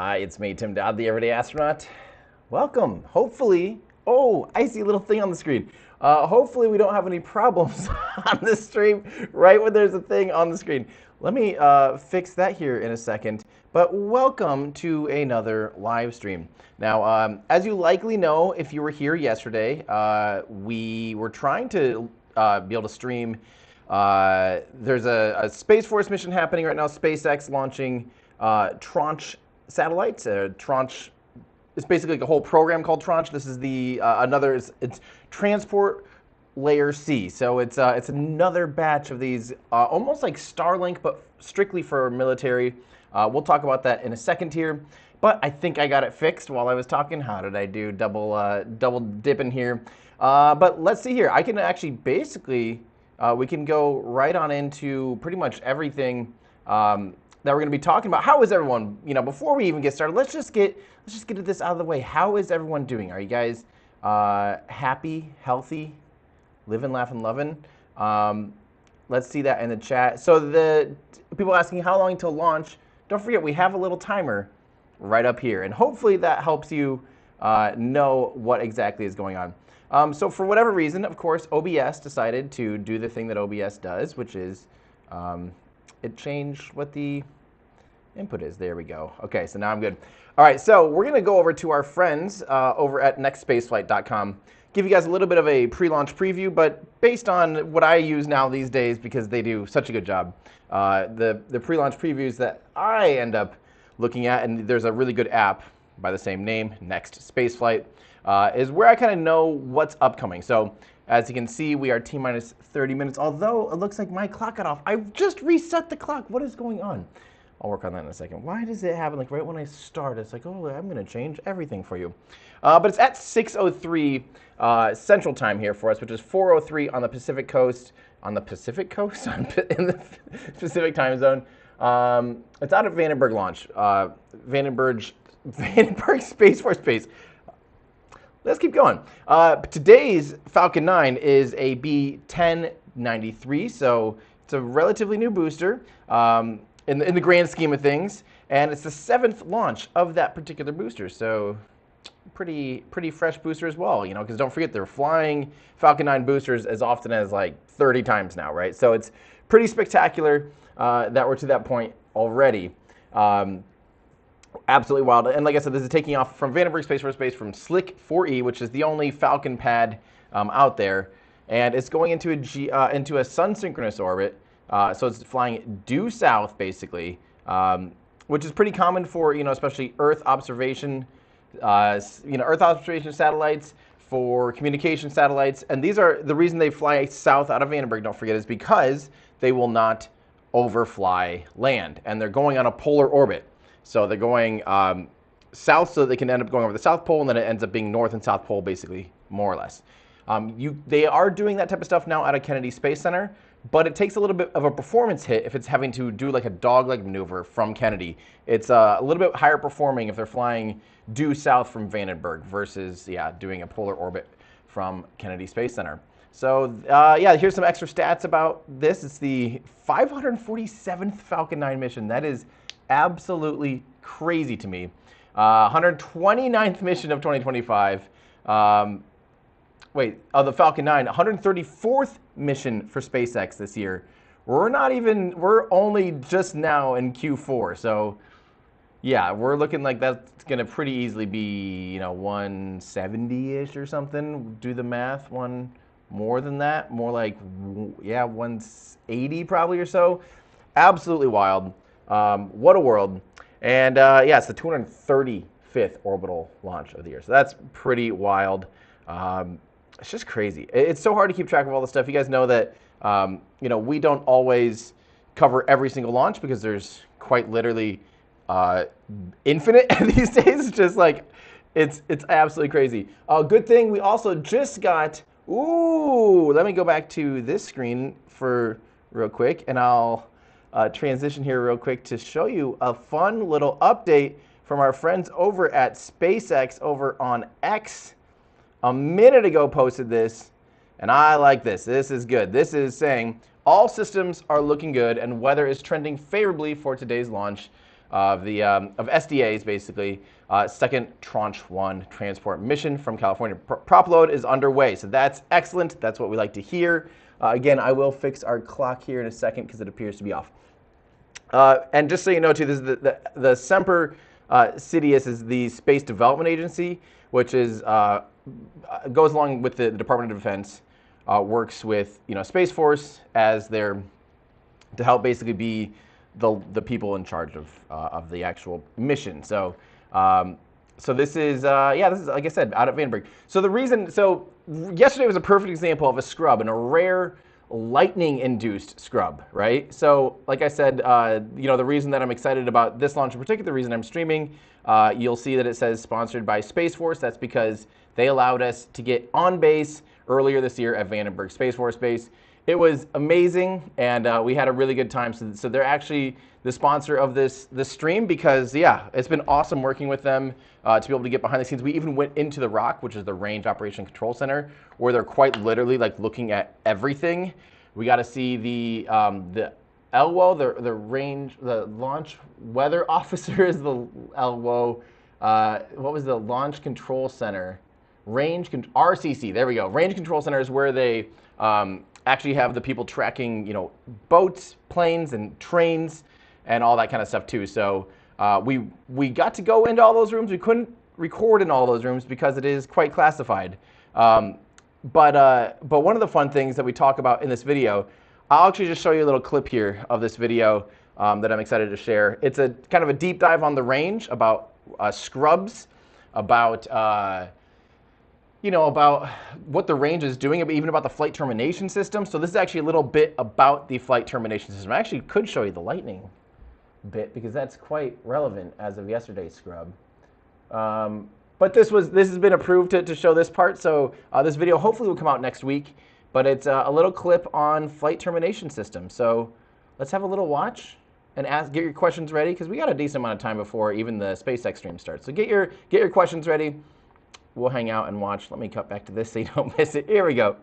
Hi, it's me, Tim Dodd, the Everyday Astronaut. Welcome. Hopefully, oh, I see a little thing on the screen. Hopefully we don't have any problems on this stream right when there's a thing on the screen. Let me fix that here in a second. But welcome to another live stream. Now, as you likely know, if you were here yesterday, we were trying to be able to stream. There's a Space Force mission happening right now, SpaceX launching Tranche satellites. Tranche is basically like a whole program called Tranche. This is the it's Transport Layer C. So it's another batch of these, almost like Starlink, but strictly for military. We'll talk about that in a second here. But I think I got it fixed while I was talking. How did I do? Double dipping here. But let's see here. I can actually basically we can go right on into pretty much everything that we're going to be talking about. How is everyone? You know, before we even get started, let's just get this out of the way. How is everyone doing? Are you guys happy, healthy, living, laughing, loving? Let's see that in the chat. So the people asking how long until launch. Don't forget, we have a little timer right up here, and hopefully that helps you know what exactly is going on. So for whatever reason, of course, OBS decided to do the thing that OBS does, which is it changed what the input is. There we go. Okay, so now I'm good. All right, so we're going to go over to our friends over at nextspaceflight.com, give you guys a little bit of a pre-launch preview, but based on what I use now these days, because they do such a good job, the pre-launch previews that I end up looking at, and there's a really good app by the same name, Next Spaceflight, is where I kind of know what's upcoming. So as you can see, we are T-minus 30 minutes, although it looks like my clock got off. I just reset the clock. What is going on? I'll work on that in a second. Why does it happen like right when I start? It's like, oh, I'm going to change everything for you. But it's at 6:03 Central Time here for us, which is 4:03 on the Pacific Coast. On the Pacific Coast? In the Pacific Time Zone. It's out of Vandenberg launch. Vandenberg Space Force Base. Let's keep going. Today's Falcon 9 is a B1093, so it's a relatively new booster in the grand scheme of things, and it's the 7th launch of that particular booster, so pretty fresh booster as well, you know, because don't forget they're flying Falcon 9 boosters as often as like 30 times now, right? So it's pretty spectacular that we're to that point already. Absolutely wild. And like I said, this is taking off from Vandenberg Space Force Base from Slick 4E, which is the only Falcon pad out there. And it's going into a sun-synchronous orbit. So it's flying due south, basically, which is pretty common for, you know, especially Earth observation, Earth observation satellites, for communication satellites. And these are the reason they fly south out of Vandenberg, don't forget, is because they will not overfly land. And they're going on a polar orbit. So they're going south so they can end up going over the South Pole, and then it ends up being North and South Pole, basically, more or less. They are doing that type of stuff now at a Kennedy Space Center, but it takes a little bit of a performance hit if it's having to do like a dogleg maneuver from Kennedy. It's a little bit higher performing if they're flying due south from Vandenberg versus, doing a polar orbit from Kennedy Space Center. So, here's some extra stats about this. It's the 547th Falcon 9 mission. That is absolutely crazy to me. 129th mission of 2025. The Falcon 9, 134th mission for SpaceX this year. We're only just now in Q4. So, yeah, we're looking like that's going to pretty easily be, 170-ish or something. Do the math. One more than that. More like, 180 probably or so. Absolutely wild. What a world. And it's the 235th orbital launch of the year. So that's pretty wild. It's just crazy. It's so hard to keep track of all this stuff. You guys know that, we don't always cover every single launch because there's quite literally infinite these days. It's just like, it's absolutely crazy. Good thing we also just got, let me go back to this screen for real quick, and I'll transition here real quick to show you a fun little update from our friends over at SpaceX over on X. A minute ago posted this, and I like this. This is good. This is saying all systems are looking good and weather is trending favorably for today's launch. of SDA's basically second Tranche 1 transport mission from California. Prop load is underway, so that's excellent. That's what we like to hear. Again, I will fix our clock here in a second because it appears to be off. And just so you know, too, this is the Semper Sidious is the Space Development Agency, which is goes along with the Department of Defense, works with Space Force as their to help basically be the people in charge of the actual mission. So this is this is like I said out at Vandenberg. So yesterday was a perfect example of a scrub and a rare lightning-induced scrub, right? So like I said, the reason that I'm excited about this launch in particular, the reason I'm streaming, you'll see that it says sponsored by Space Force. That's because they allowed us to get on base earlier this year at Vandenberg Space Force Base. It was amazing, and we had a really good time. So they're actually the sponsor of this stream because, it's been awesome working with them to be able to get behind the scenes. We even went into the ROC, which is the Range Operation Control Center, where they're quite literally like looking at everything. We got to see the LWO, the launch weather officer is the LWO. What was the Launch Control Center? RCC, there we go. Range Control Center is where they actually have the people tracking, boats, planes, and trains, and all that kind of stuff too. So we got to go into all those rooms. We couldn't record in all those rooms because it is quite classified. But one of the fun things that we talk about in this video, I'll actually just show you a little clip here of this video that I'm excited to share. It's a kind of a deep dive on the range, about scrubs, about about what the range is doing, even about the flight termination system. So this is actually a little bit about the flight termination system. I actually could show you the lightning bit because that's quite relevant as of yesterday's scrub. But this has been approved to show this part. So this video hopefully will come out next week. But it's a little clip on flight termination system. So let's have a little watch and get your questions ready because we got a decent amount of time before even the SpaceX stream starts. So get your questions ready. We'll hang out and watch. Let me cut back to this so you don't miss it. Here we go.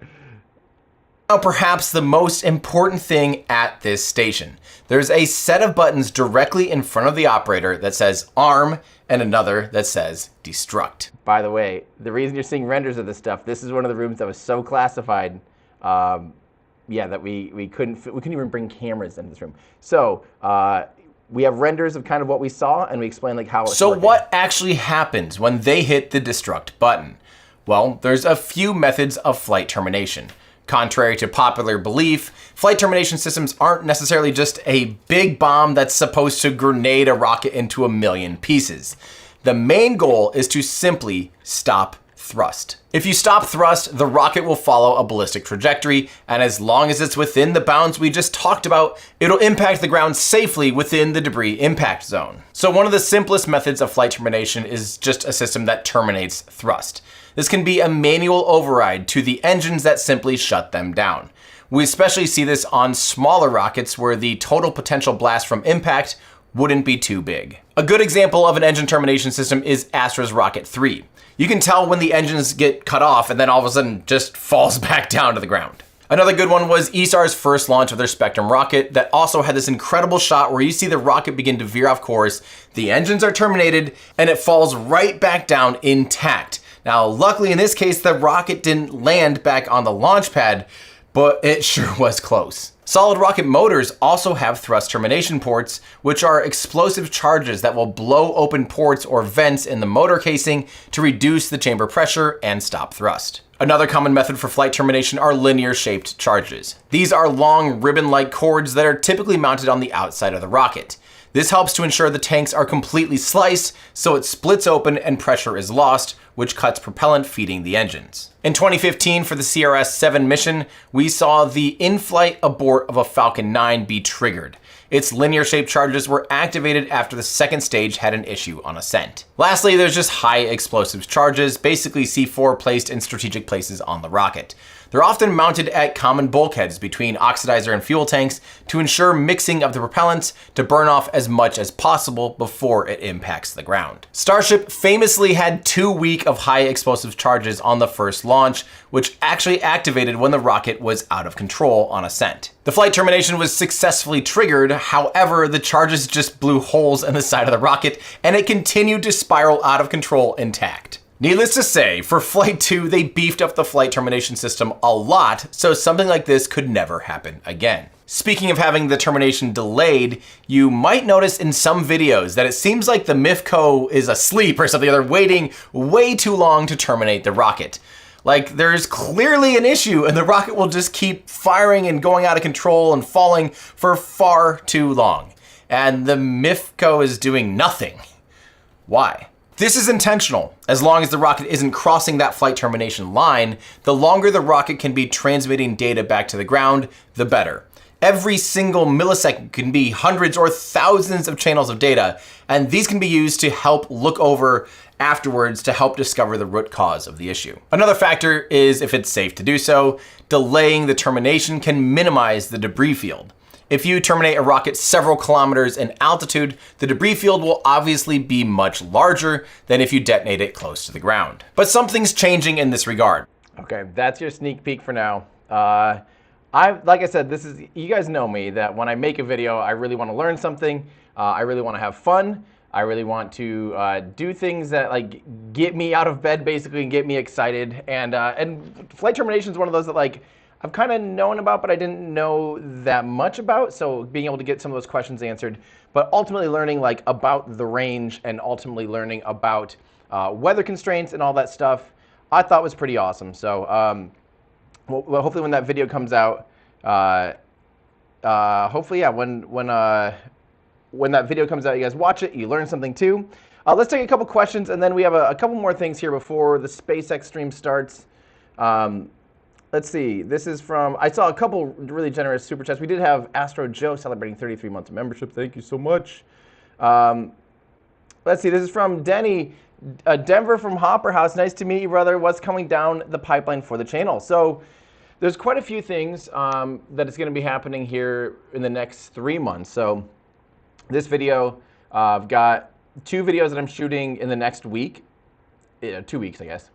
Now, perhaps the most important thing at this station. There's a set of buttons directly in front of the operator that says arm and another that says destruct. By the way, the reason you're seeing renders of this stuff, this is one of the rooms that was so classified that we couldn't even bring cameras into this room. So we have renders of kind of what we saw, and we explain like how it's So working. what actually happens when they hit the destruct button? Well, there's a few methods of flight termination. Contrary to popular belief, flight termination systems aren't necessarily just a big bomb that's supposed to grenade a rocket into a million pieces. The main goal is to simply stop thrust. If you stop thrust, the rocket will follow a ballistic trajectory, and as long as it's within the bounds we just talked about, it'll impact the ground safely within the debris impact zone. So one of the simplest methods of flight termination is just a system that terminates thrust. This can be a manual override to the engines that simply shut them down. We especially see this on smaller rockets where the total potential blast from impact wouldn't be too big. A good example of an engine termination system is Astra's Rocket 3. You can tell when the engines get cut off and then all of a sudden just falls back down to the ground. Another good one was ESA's first launch of their Spectrum rocket that also had this incredible shot where you see the rocket begin to veer off course, the engines are terminated, and it falls right back down intact. Now, luckily in this case, the rocket didn't land back on the launch pad, but it sure was close. Solid rocket motors also have thrust termination ports, which are explosive charges that will blow open ports or vents in the motor casing to reduce the chamber pressure and stop thrust. Another common method for flight termination are linear-shaped charges. These are long ribbon-like cords that are typically mounted on the outside of the rocket. This helps to ensure the tanks are completely sliced, so it splits open and pressure is lost, which cuts propellant feeding the engines. In 2015, for the CRS-7 mission, we saw the in-flight abort of a Falcon 9 be triggered. Its linear-shaped charges were activated after the second stage had an issue on ascent. Lastly, there's just high explosives charges, basically C4 placed in strategic places on the rocket. They're often mounted at common bulkheads between oxidizer and fuel tanks to ensure mixing of the propellants to burn off as much as possible before it impacts the ground. Starship famously had 2 weeks of high explosive charges on the first launch, which actually activated when the rocket was out of control on ascent. The flight termination was successfully triggered, however, the charges just blew holes in the side of the rocket, and it continued to spiral out of control intact. Needless to say, for Flight 2, they beefed up the flight termination system a lot, so something like this could never happen again. Speaking of having the termination delayed, you might notice in some videos that it seems like the MIFCO is asleep or something, or they're waiting way too long to terminate the rocket. Like, there's clearly an issue and the rocket will just keep firing and going out of control and falling for far too long. And the MIFCO is doing nothing. Why? This is intentional. As long as the rocket isn't crossing that flight termination line, the longer the rocket can be transmitting data back to the ground, the better. Every single millisecond can be hundreds or thousands of channels of data, and these can be used to help look over afterwards to help discover the root cause of the issue. Another factor is if it's safe to do so, delaying the termination can minimize the debris field. If you terminate a rocket several kilometers in altitude, the debris field will obviously be much larger than if you detonate it close to the ground. But something's changing in this regard. Okay, that's your sneak peek for now. Like I said, you guys know me, that when I make a video, I really want to learn something. I really want to have fun. I really want to do things that like get me out of bed basically and get me excited. And flight termination is one of those that like I've kind of known about, but I didn't know that much about. So being able to get some of those questions answered, but ultimately learning like about the range and ultimately learning about weather constraints and all that stuff, I thought was pretty awesome. So well, hopefully when that video comes out, hopefully, yeah, when that video comes out, you guys watch it, you learn something too. Let's take a couple questions, and then we have a couple more things here before the SpaceX stream starts. Let's see, this is from, I saw a couple really generous super chats. We did have Astro Joe celebrating 33 months of membership. Thank you so much. Let's see, this is from Denny. Denver from Hopper House. Nice to meet you, brother. What's coming down the pipeline for the channel? So there's quite a few things that is going to be happening here in the next 3 months. So this video, I've got 2 videos that I'm shooting in the next week. 2 weeks, I guess,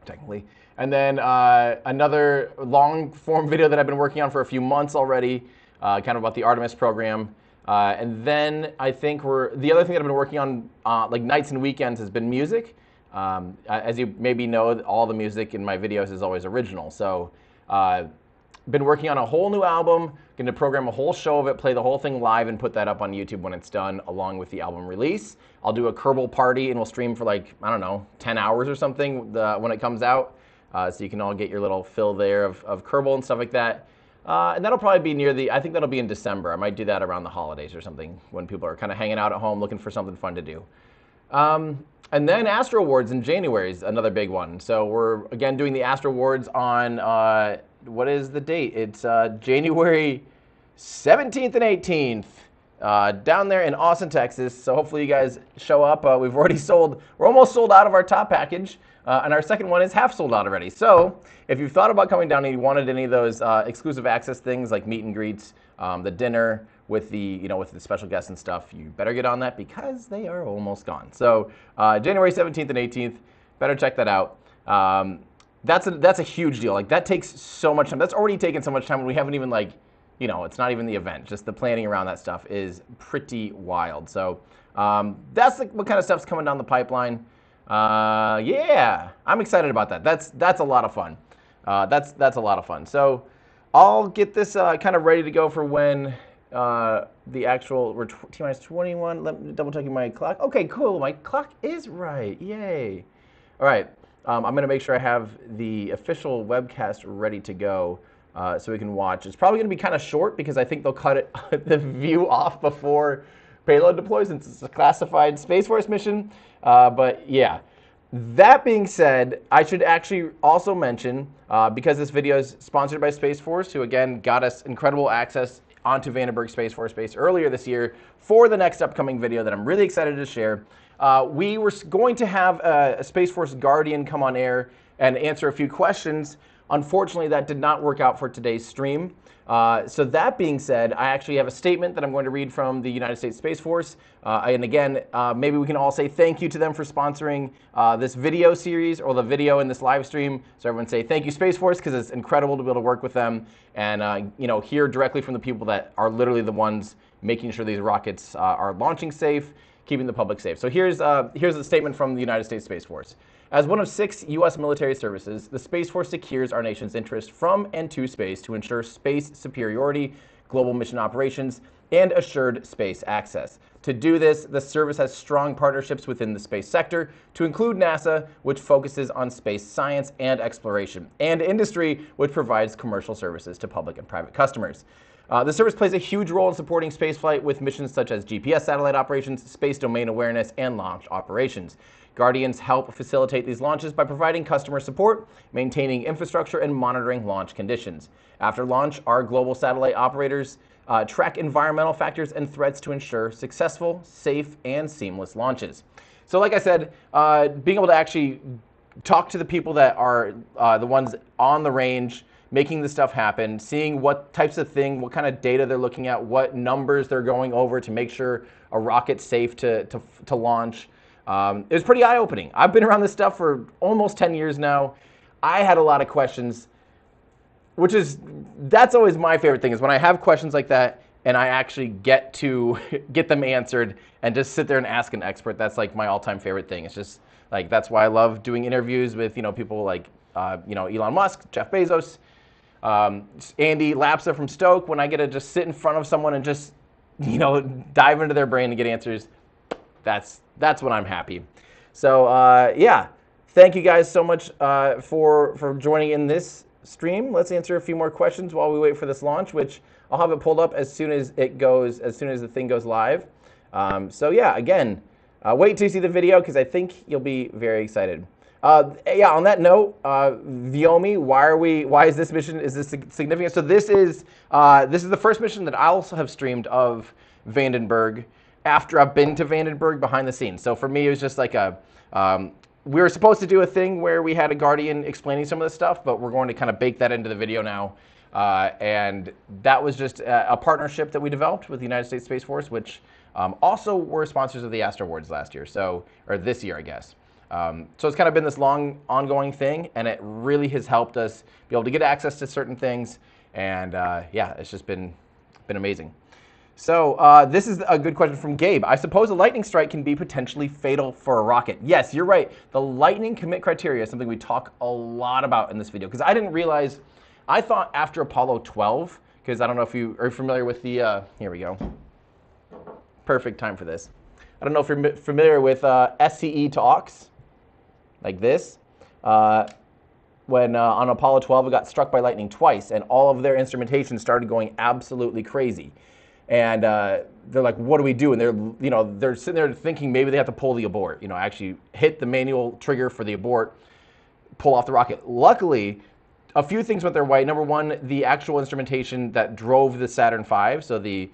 technically. And then another long form video that I've been working on for a few months already, kind of about the Artemis program. And then I think the other thing that I've been working on like nights and weekends has been music. As you maybe know, all the music in my videos is always original. So been working on a whole new album, going to program a whole show of it, play the whole thing live and put that up on YouTube when it's done along with the album release. I'll do a Kerbal party and we'll stream for like, I don't know, 10 hours or something when it comes out. So you can all get your little fill there of Kerbal and stuff like that. And that'll probably be I think that'll be in December. I might do that around the holidays or something when people are kind of hanging out at home looking for something fun to do. And then Astro Awards in January is another big one. So we're, again, doing the Astro Awards on, what is the date? It's January 17th and 18th down there in Austin, Texas. So hopefully you guys show up. We're almost sold out of our top package. And our second one is half sold out already. So if you've thought about coming down and you wanted any of those exclusive access things like meet and greets, the dinner with the with the special guests and stuff, you better get on that because they are almost gone. So January 17th and 18th, better check that out. That's a huge deal. Like that takes so much time. That's already taken so much time, and we haven't even it's not even the event. Just the planning around that stuff is pretty wild. So that's what kind of stuff's coming down the pipeline. Yeah, I'm excited about that. That's a lot of fun. That's a lot of fun. So I'll get this kind of ready to go for when the actual, we're T-minus 21. Let me double checking my clock. Okay, cool. My clock is right. Yay. All right. I'm going to make sure I have the official webcast ready to go so we can watch. It's probably going to be kind of short because I think they'll cut the view off before payload deploys since it's a classified Space Force mission. But yeah, that being said, I should actually also mention, because this video is sponsored by Space Force, who again got us incredible access onto Vandenberg Space Force Base earlier this year for the next upcoming video that I'm really excited to share. We were going to have a Space Force Guardian come on air and answer a few questions Unfortunately, that did not work out for today's stream. So that being said, I actually have a statement that I'm going to read from the United States Space Force. And again, maybe we can all say thank you to them for sponsoring this video series, or the video in this live stream. So everyone say thank you, Space Force, because it's incredible to be able to work with them and hear directly from the people that are literally the ones making sure these rockets are launching safe, keeping the public safe. So here's a statement from the United States Space Force. As one of 6 U.S. military services, the Space Force secures our nation's interest from and to space to ensure space superiority, global mission operations, and assured space access. To do this, the service has strong partnerships within the space sector, to include NASA, which focuses on space science and exploration, and industry, which provides commercial services to public and private customers. The service plays a huge role in supporting spaceflight with missions such as GPS satellite operations, space domain awareness, and launch operations. Guardians help facilitate these launches by providing customer support, maintaining infrastructure, and monitoring launch conditions. After launch, our global satellite operators track environmental factors and threats to ensure successful, safe, and seamless launches. So like I said, being able to actually talk to the people that are the ones on the range, making this stuff happen, seeing what types of thing, what kind of data they're looking at, what numbers they're going over to make sure a rocket's safe to launch. It was pretty eye-opening. I've been around this stuff for almost 10 years now. I had a lot of questions, that's always my favorite thing, is when I have questions like that and I actually get to get them answered and just sit there and ask an expert. That's like my all-time favorite thing. It's just like, that's why I love doing interviews with, people like, Elon Musk, Jeff Bezos, Andy Lapsa from Stoke. When I get to just sit in front of someone and just, dive into their brain and get answers, that's when I'm happy. So yeah, thank you guys so much for joining in this stream. Let's answer a few more questions while we wait for this launch, which I'll have it pulled up as soon as the thing goes live. So yeah, again, wait till you see the video, because I think you'll be very excited. Yeah, on that note, Viomi, why is this mission, is this significant? So this is the first mission that I also have streamed of Vandenberg after I've been to Vandenberg behind the scenes. So for me, it was just like we were supposed to do a thing where we had a Guardian explaining some of this stuff, but we're going to kind of bake that into the video now. And that was just a partnership that we developed with the United States Space Force, which also were sponsors of the Astro Awards last year, or this year, I guess. So it's kind of been this long, ongoing thing, and it really has helped us be able to get access to certain things. And yeah, it's just been amazing. So this is a good question from Gabe. I suppose a lightning strike can be potentially fatal for a rocket. Yes, you're right. The lightning commit criteria is something we talk a lot about in this video, because I didn't realize, I thought after Apollo 12, because I don't know if you are familiar with the, here we go. Perfect time for this. I don't know if you're familiar with SCE to aux, like this. When on Apollo 12, it got struck by lightning twice, and all of their instrumentation started going absolutely crazy. And they're like, what do we do? And they're sitting there thinking maybe they have to pull the abort, actually hit the manual trigger for the abort, pull off the rocket. Luckily, a few things went their way. Number one, the actual instrumentation that drove the Saturn V, so the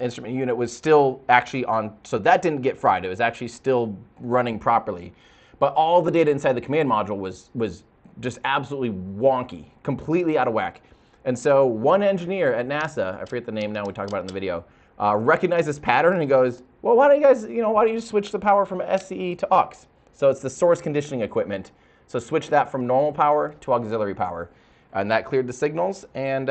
instrument unit was still actually on, so that didn't get fried. It was actually still running properly. But all the data inside the command module was just absolutely wonky, completely out of whack. And so one engineer at NASA, I forget the name now, we talk about it in the video, recognized this pattern and goes, well, why don't you guys, why don't you switch the power from SCE to aux? So it's the source conditioning equipment. So switch that from normal power to auxiliary power. And that cleared the signals, and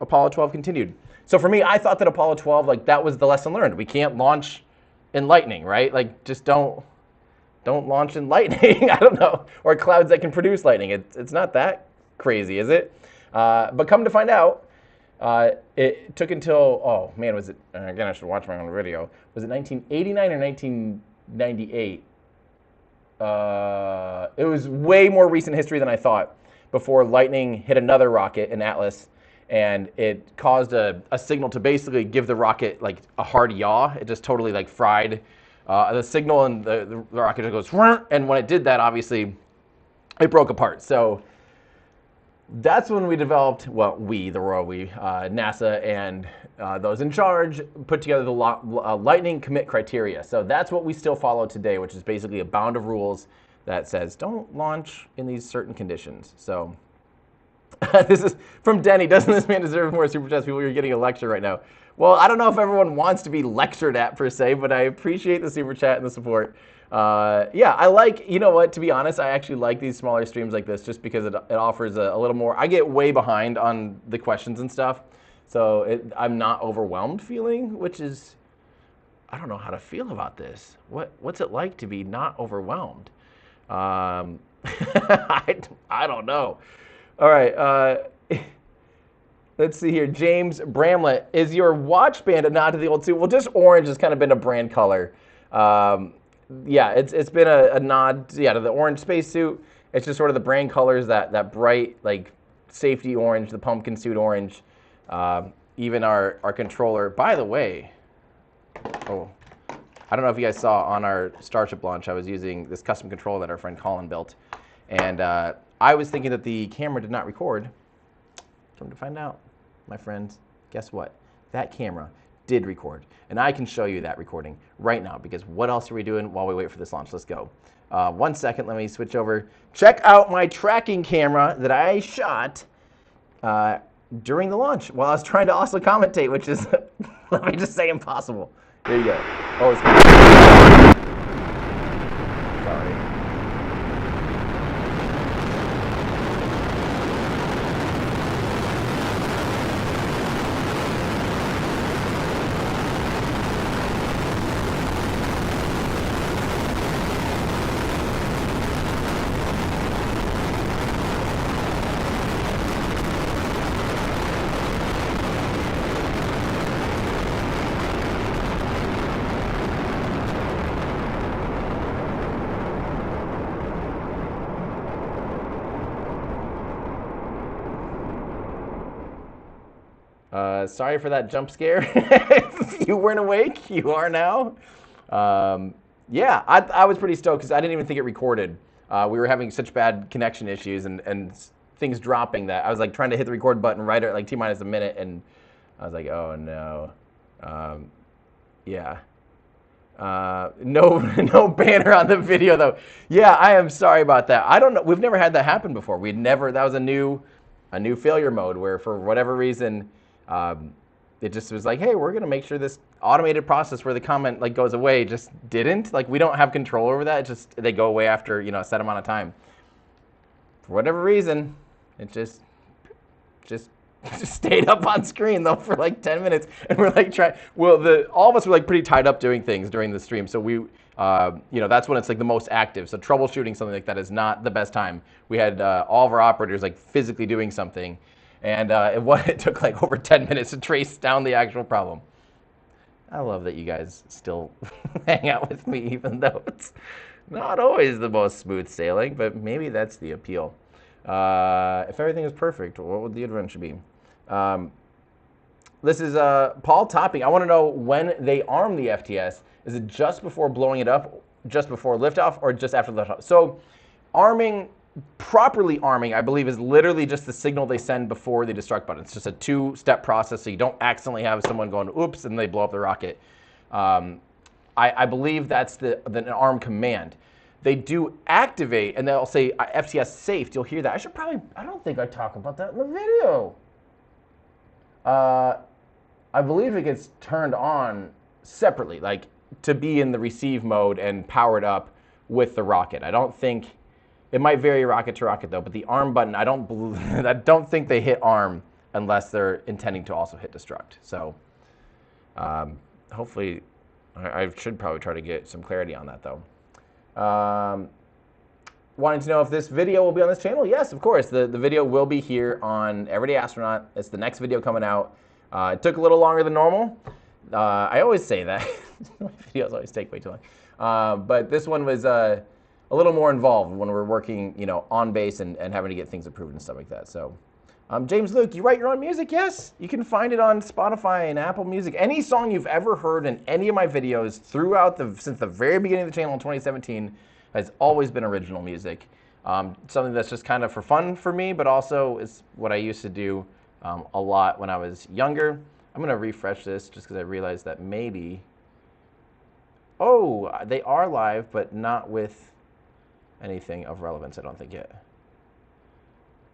Apollo 12 continued. So for me, I thought that Apollo 12, like, that was the lesson learned. We can't launch in lightning, right? Like, just don't launch in lightning. I don't know. Or clouds that can produce lightning. It's not that crazy, is it? But come to find out, it took until, oh man, was it, again, I should watch my own video. Was it 1989 or 1998? It was way more recent history than I thought, before lightning hit another rocket in Atlas, and it caused a signal to basically give the rocket like a hard yaw. It just totally like fried the signal, and the rocket just goes, and when it did that, obviously, it broke apart. So that's when we developed, well, NASA and those in charge put together the lightning commit criteria. So that's what we still follow today, which is basically a bound of rules that says don't launch in these certain conditions. So This is from Denny. Doesn't this man deserve more super chats? People, you're getting a lecture right now. Well, I don't know if everyone wants to be lectured at per se, but I appreciate the super chat and the support. Yeah, I like, you know what, to be honest, I actually like these smaller streams like this just because it offers a little more. I get way behind on the questions and stuff, so I'm not overwhelmed feeling, which is, I don't know how to feel about this. What's it like to be not overwhelmed? I don't know. All right, let's see here. James Bramlett, is your watch band a nod to the old suit? Well, just orange has kind of been a brand color. Yeah, it's been a nod, to the orange spacesuit. It's just sort of the brand colors, that bright, like, safety orange, the pumpkin suit orange. Even our controller. By the way, I don't know if you guys saw on our Starship launch, I was using this custom controller that our friend Colin built. And I was thinking that the camera did not record. Come to find out, my friends, guess what? That camera did record. And I can show you that recording right now, because what else are we doing while we wait for this launch? Let's go. 1 second, let me switch over. Check out my tracking camera that I shot during the launch while I was trying to also commentate, which is, let me just say, impossible. There you go. Oh, it's sorry. Sorry for that jump scare. If you weren't awake, you are now. Yeah, I was pretty stoked because I didn't even think it recorded. We were having such bad connection issues and things dropping that I was like trying to hit the record button right at like T-minus a minute, and I was like, oh no. Yeah. No banner on the video though. Yeah, I am sorry about that. I don't know. We've never had that happen before. That was a new failure mode where for whatever reason, it just was like, hey, we're gonna make sure this automated process where the comment like goes away just didn't. Like, we don't have control over that. It just, they go away after, a set amount of time. For whatever reason, it just stayed up on screen though for like 10 minutes, and we're like all of us were like pretty tied up doing things during the stream, so we that's when it's like the most active, so troubleshooting something like that is not the best time. We had all of our operators like physically doing something, and it took like over 10 minutes to trace down the actual problem. I love that you guys still hang out with me even though it's not always the most smooth sailing, but maybe that's the appeal. If everything is perfect, what would the adventure be? This is Paul Topping. I want to know when they arm the FTS. Is it just before blowing it up, just before liftoff, or just after liftoff? So properly arming, I believe, is literally just the signal they send before the destruct button. It's just a two-step process, so you don't accidentally have someone going, oops, and they blow up the rocket. I believe that's the arm command. They do activate, and they'll say FTS safe. You'll hear that. I don't think I talk about that in the video. I believe it gets turned on separately, like to be in the receive mode and powered up with the rocket. I don't think, it might vary rocket to rocket though, but the arm button, I don't think they hit arm unless they're intending to also hit destruct. So hopefully, I should probably try to get some clarity on that though. Wanting to know if this video will be on this channel? Yes, of course. The video will be here on Everyday Astronaut. It's the next video coming out. It took a little longer than normal. I always say that. My videos always take way too long. But this one was a little more involved when we're working, on base and having to get things approved and stuff like that. So, James Luke, you write your own music? Yes. You can find it on Spotify and Apple Music. Any song you've ever heard in any of my videos since the very beginning of the channel in 2017 has always been original music. Something that's just kind of for fun for me, but also is what I used to do a lot when I was younger. I'm going to refresh this just because I realized that maybe... Oh, they are live, but not with anything of relevance, I don't think yet.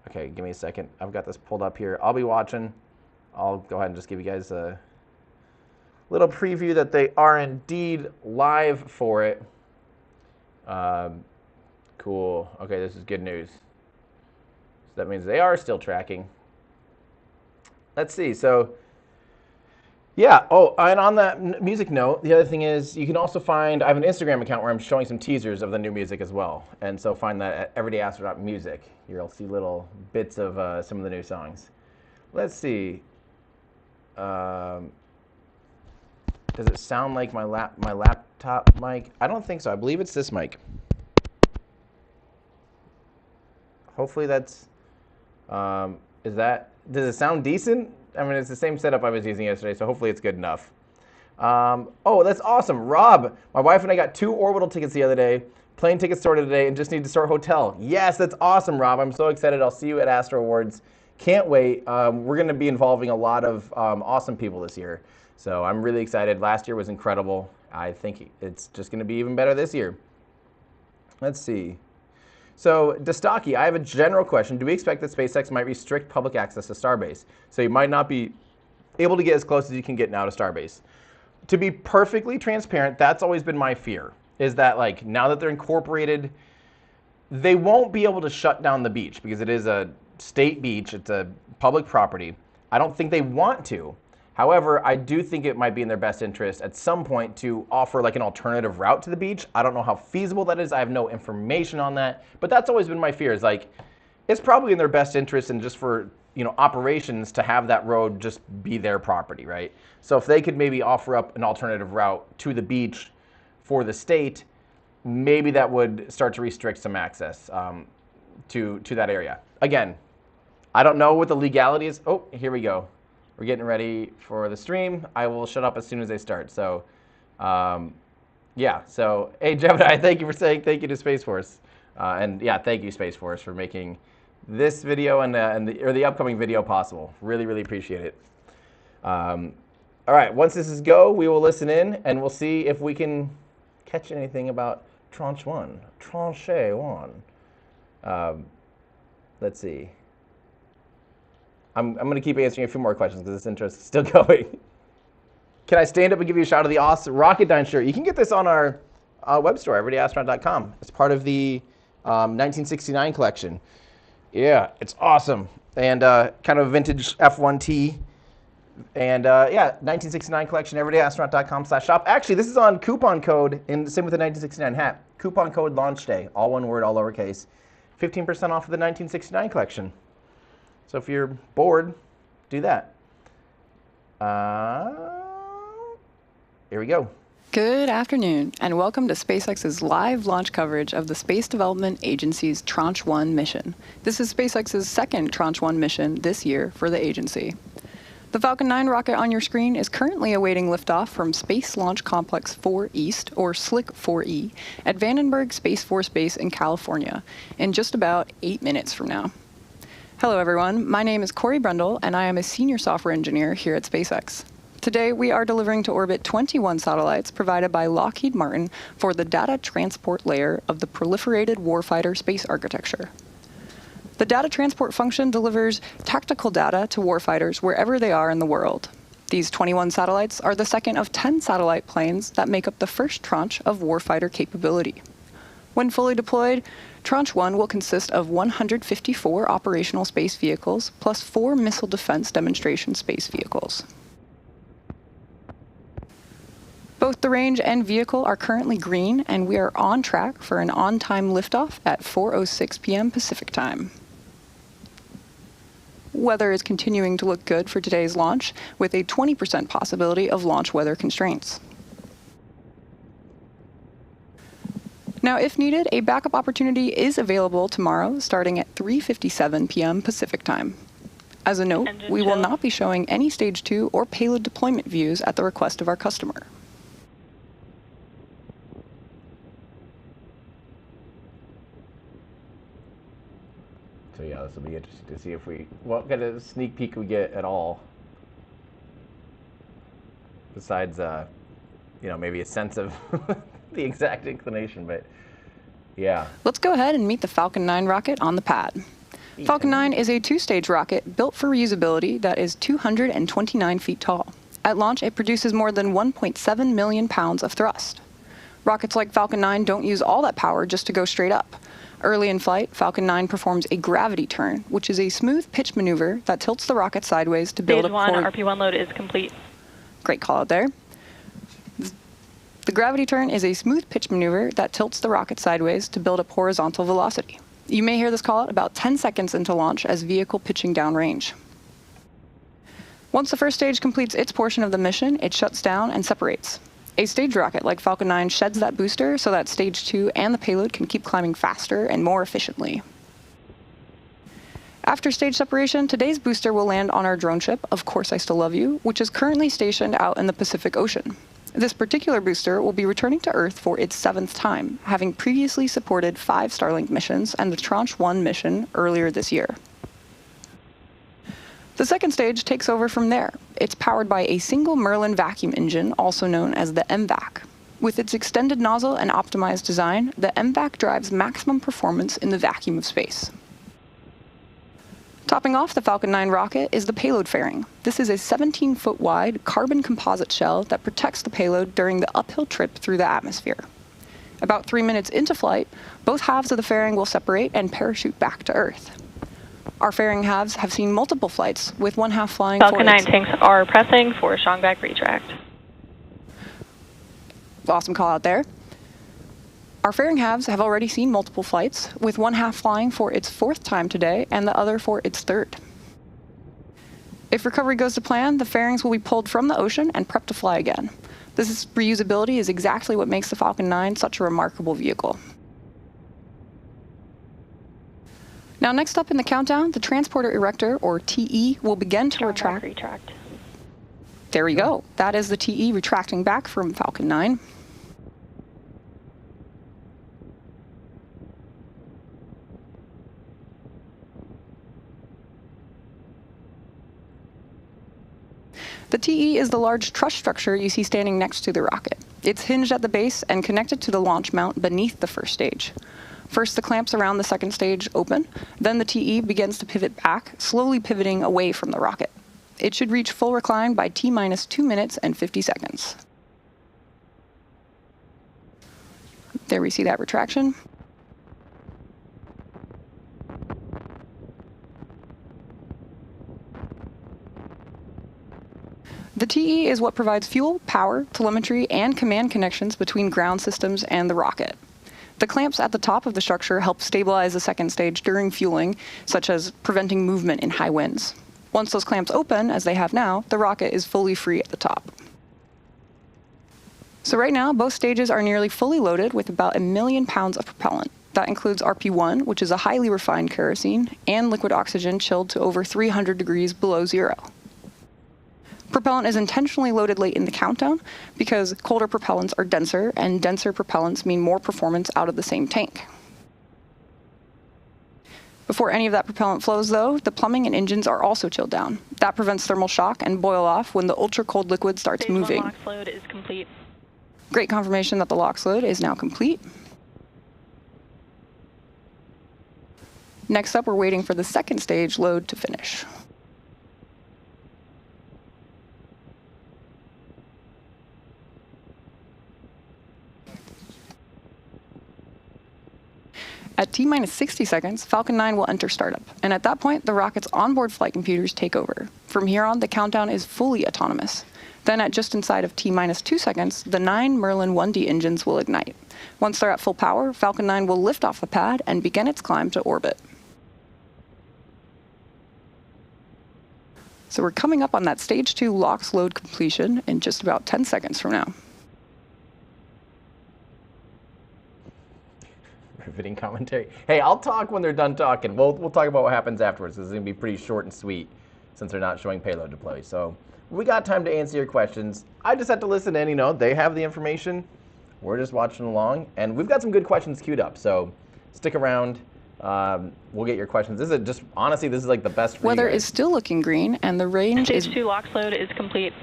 Okay, give me a second. I've got this pulled up here. I'll be watching. I'll go ahead and just give you guys a little preview that they are indeed live for it. Cool. Okay, this is good news. So that means they are still tracking. Let's see. So, yeah. Oh, and on that music note, the other thing is you can also find, I have an Instagram account where I'm showing some teasers of the new music as well. And so find that at Everyday Astronaut Music. You'll see little bits of some of the new songs. Let's see. Does it sound like my laptop mic? I don't think so. I believe it's this mic. Hopefully that's, does it sound decent? I mean, it's the same setup I was using yesterday, so hopefully it's good enough. Oh, that's awesome. Rob, my wife and I got 2 orbital tickets the other day, plane tickets sorted today, and just need to sort hotel. Yes, that's awesome, Rob. I'm so excited. I'll see you at Astro Awards. Can't wait. We're going to be involving a lot of awesome people this year. So I'm really excited. Last year was incredible. I think it's just going to be even better this year. Let's see. So, Destaki, I have a general question. Do we expect that SpaceX might restrict public access to Starbase? So you might not be able to get as close as you can get now to Starbase. To be perfectly transparent, that's always been my fear, is that like now that they're incorporated, they won't be able to shut down the beach because it is a state beach. It's a public property. I don't think they want to. However, I do think it might be in their best interest at some point to offer like an alternative route to the beach. I don't know how feasible that is. I have no information on that, but that's always been my fear, is like, it's probably in their best interest and just for, operations to have that road just be their property, right? So if they could maybe offer up an alternative route to the beach for the state, maybe that would start to restrict some access to that area. Again, I don't know what the legality is. Oh, here we go. We're getting ready for the stream. I will shut up as soon as they start. So, yeah. So, hey, Gemini, thank you for saying thank you to Space Force. And yeah, thank you, Space Force, for making this video and the upcoming video possible. Really, really appreciate it. All right, once this is go, we will listen in and we'll see if we can catch anything about Tranche 1. Tranche 1. Let's see. I'm going to keep answering a few more questions because this interest is still going. Can I stand up and give you a shout of the awesome Rocketdyne shirt? You can get this on our web store, everydayastronaut.com. It's part of the 1969 collection. Yeah, it's awesome. And kind of a vintage F1 tee. And yeah, 1969 collection, everydayastronaut.com/shop. Actually, this is on coupon code, and same with the 1969 hat. Coupon code launch day, all one word, all lowercase. 15% off of the 1969 collection. So if you're bored, do that. Here we go. Good afternoon, and welcome to SpaceX's live launch coverage of the Space Development Agency's Tranche 1 mission. This is SpaceX's second Tranche 1 mission this year for the agency. The Falcon 9 rocket on your screen is currently awaiting liftoff from Space Launch Complex 4 East, or SLIC 4E, at Vandenberg Space Force Base in California, in just about 8 minutes from now. Hello everyone, my name is Corey Brundle, and I am a senior software engineer here at SpaceX. Today we are delivering to orbit 21 satellites provided by Lockheed Martin for the data transport layer of the Proliferated Warfighter space architecture. The data transport function delivers tactical data to warfighters wherever they are in the world. These 21 satellites are the second of 10 satellite planes that make up the first tranche of warfighter capability. When fully deployed, Tranche 1 will consist of 154 operational space vehicles plus 4 missile defense demonstration space vehicles. Both the range and vehicle are currently green, and we are on track for an on-time liftoff at 4:06 p.m. Pacific Time. Weather is continuing to look good for today's launch, with a 20% possibility of launch weather constraints. Now, if needed, a backup opportunity is available tomorrow, starting at 3:57 p.m. Pacific Time. As a note, we will not be showing any Stage 2 or payload deployment views at the request of our customer. So yeah, this will be interesting to see if what kind of sneak peek we get at all. Besides, maybe a sense of the exact inclination, but yeah. Let's go ahead and meet the Falcon 9 rocket on the pad. Falcon 9 is a two-stage rocket built for reusability that is 229 feet tall. At launch, it produces more than 1.7 million pounds of thrust. Rockets like Falcon 9 don't use all that power just to go straight up. Early in flight, Falcon 9 performs a gravity turn, which is a smooth pitch maneuver that tilts the rocket sideways to build Stage 1, RP1 load is complete. Great call out there. The gravity turn is a smooth pitch maneuver that tilts the rocket sideways to build up horizontal velocity. You may hear this call out about 10 seconds into launch as vehicle pitching downrange. Once the first stage completes its portion of the mission, it shuts down and separates. A stage rocket like Falcon 9 sheds that booster so that stage 2 and the payload can keep climbing faster and more efficiently. After stage separation, today's booster will land on our drone ship, Of Course I Still Love You, which is currently stationed out in the Pacific Ocean. This particular booster will be returning to Earth for its 7th time, having previously supported 5 Starlink missions and the Tranche 1 mission earlier this year. The second stage takes over from there. It's powered by a single Merlin vacuum engine, also known as the MVAC. With its extended nozzle and optimized design, the MVAC drives maximum performance in the vacuum of space. Topping off the Falcon 9 rocket is the payload fairing. This is a 17-foot wide carbon composite shell that protects the payload during the uphill trip through the atmosphere. About 3 minutes into flight, both halves of the fairing will separate and parachute back to Earth. Our fairing halves have seen multiple flights, with one half flying Falcon 9 tanks are pressing for Schongback retract. Awesome call out there. Our fairing halves have already seen multiple flights, with one half flying for its 4th time today and the other for its 3rd. If recovery goes to plan, the fairings will be pulled from the ocean and prepped to fly again. This reusability is exactly what makes the Falcon 9 such a remarkable vehicle. Now, next up in the countdown, the transporter erector, or TE, will begin to retract. There we go. That is the TE retracting back from Falcon 9. The TE is the large truss structure you see standing next to the rocket. It's hinged at the base and connected to the launch mount beneath the first stage. First, the clamps around the second stage open, then the TE begins to pivot back, slowly pivoting away from the rocket. It should reach full recline by T-minus 2 minutes and 50 seconds. There we see that retraction. The TE is what provides fuel, power, telemetry, and command connections between ground systems and the rocket. The clamps at the top of the structure help stabilize the second stage during fueling, such as preventing movement in high winds. Once those clamps open, as they have now, the rocket is fully free at the top. So right now, both stages are nearly fully loaded with about 1 million pounds of propellant. That includes RP1, which is a highly refined kerosene, and liquid oxygen chilled to over 300 degrees below zero. Propellant is intentionally loaded late in the countdown because colder propellants are denser, and denser propellants mean more performance out of the same tank. Before any of that propellant flows, though, the plumbing and engines are also chilled down. That prevents thermal shock and boil off when the ultra-cold liquid starts Stage moving. 1 LOX load is complete. Great confirmation that the LOX load is now complete. Next up, we're waiting for the second stage load to finish. At T-minus 60 seconds, Falcon 9 will enter startup, and at that point, the rocket's onboard flight computers take over. From here on, the countdown is fully autonomous. Then at just inside of T-minus 2 seconds, the 9 Merlin 1D engines will ignite. Once they're at full power, Falcon 9 will lift off the pad and begin its climb to orbit. So we're coming up on that stage 2 LOX load completion in just about 10 seconds from now. Riveting commentary. Hey, I'll talk when they're done talking. We'll talk about what happens afterwards. This is going to be pretty short and sweet since they're not showing payload deploy. So we got time to answer your questions. I just have to listen in. You know, they have the information. We're just watching along. And we've got some good questions queued up. So stick around. We'll get your questions. This is just, honestly, this is like the best for Weather you guys. is still looking green, and the range is... Stage 2 LOX load is complete.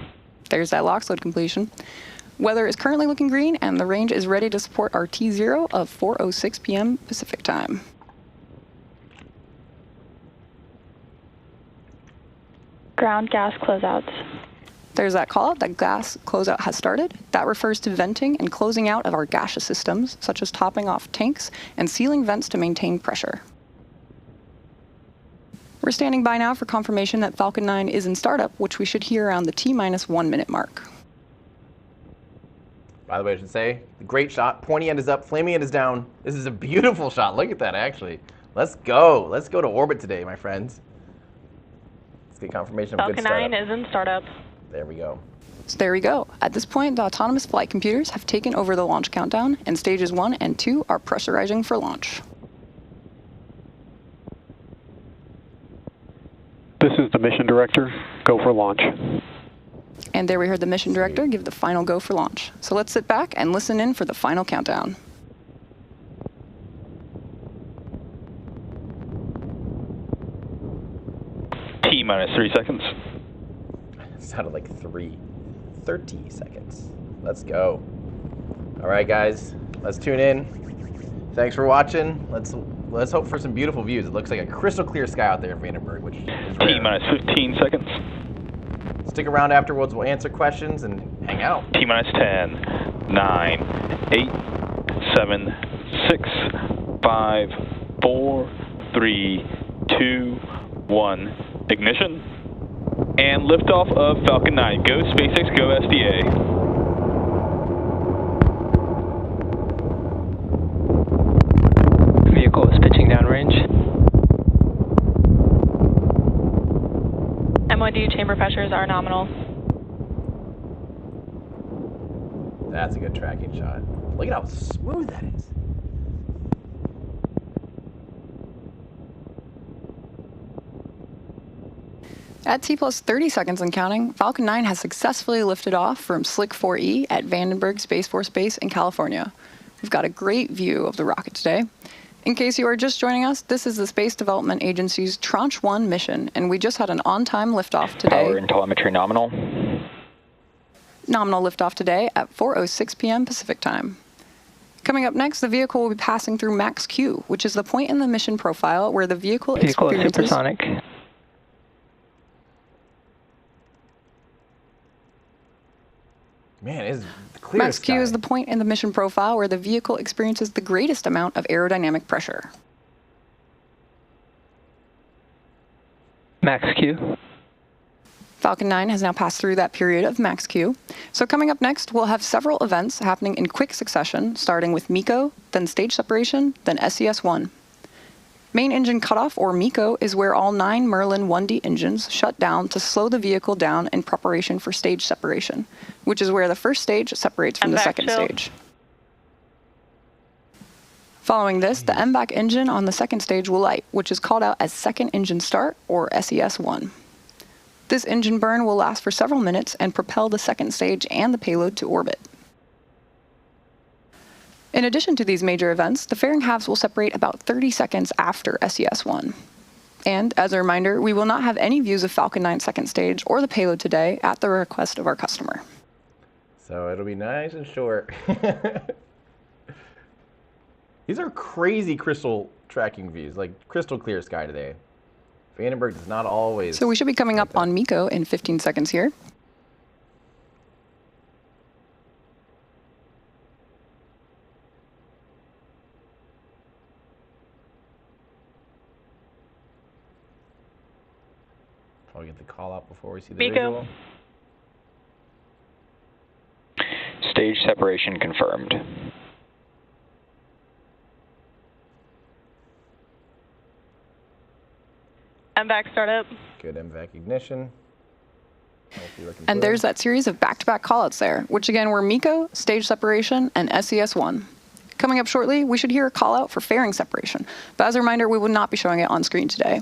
There's that LOX load completion. Weather is currently looking green, and the range is ready to support our T0 of 4:06 p.m. Pacific time. Ground gas closeouts. There's that call out that gas closeout has started. That refers to venting and closing out of our gaseous systems, such as topping off tanks and sealing vents to maintain pressure. We're standing by now for confirmation that Falcon 9 is in startup, which we should hear around the T-1 minute mark. By the way, I should say, great shot. Pointy end is up, flaming end is down. This is a beautiful shot. Look at that, actually. Let's go. Let's go to orbit today, my friends. Let's get confirmation of good startup. Falcon 9 is in startup. There we go. So there we go. At this point, the autonomous flight computers have taken over the launch countdown, and stages 1 and 2 are pressurizing for launch. This is the mission director. Go for launch. And there we heard the mission director give the final go for launch. So let's sit back and listen in for the final countdown. T-minus 3 seconds. It sounded like 30 seconds. Let's go. All right, guys, let's tune in. Thanks for watching. Let's hope for some beautiful views. It looks like a crystal clear sky out there in Vandenberg, which is rare. T-minus 15 seconds. Stick around afterwards. We'll answer questions and hang out. T-minus 10, 9, 8, 7, 6, 5, 4, 3, 2, 1. Ignition. And liftoff of Falcon 9. Go SpaceX, go SDA. Vehicle is pitching downrange. MOD chamber pressures are nominal. That's a good tracking shot. Look at how smooth that is. At T plus 30 seconds and counting, Falcon 9 has successfully lifted off from Slick 4E at Vandenberg Space Force Base in California. We've got a great view of the rocket today. In case you are just joining us, this is the Space Development Agency's Tranche 1 mission, and we just had an on-time liftoff today. Power and telemetry nominal. Nominal liftoff today at 4:06 p.m. Pacific Time. Coming up next, the vehicle will be passing through Max Q, which is the point in the mission profile where the vehicle Vehicle is experiences... supersonic. Man, it is clear Max sky. Q is the point in the mission profile where the vehicle experiences the greatest amount of aerodynamic pressure. Max Q. Falcon 9 has now passed through that period of Max Q. So coming up next, we'll have several events happening in quick succession, starting with MECO, then stage separation, then SES-1. Main engine cutoff, or MECO, is where all 9 Merlin 1D engines shut down to slow the vehicle down in preparation for stage separation, which is where the first stage separates from the second stage. Following this, the MVAC engine on the second stage will light, which is called out as second engine start, or SES-1. This engine burn will last for several minutes and propel the second stage and the payload to orbit. In addition to these major events, the fairing halves will separate about 30 seconds after SES-1. And as a reminder, we will not have any views of Falcon 9's second stage or the payload today at the request of our customer. So it'll be nice and short. These are crazy crystal tracking views, like crystal clear sky today. Vandenberg does not always. So we should be coming up on MECO in 15 seconds here. Probably get the call out before we see the MECO. visual. Stage separation confirmed. MVAC startup. Good MVAC ignition. And there's that series of back-to-back callouts there, which again were MECO, stage separation, and SES-1. Coming up shortly, we should hear a callout for fairing separation, but as a reminder, we will not be showing it on screen today.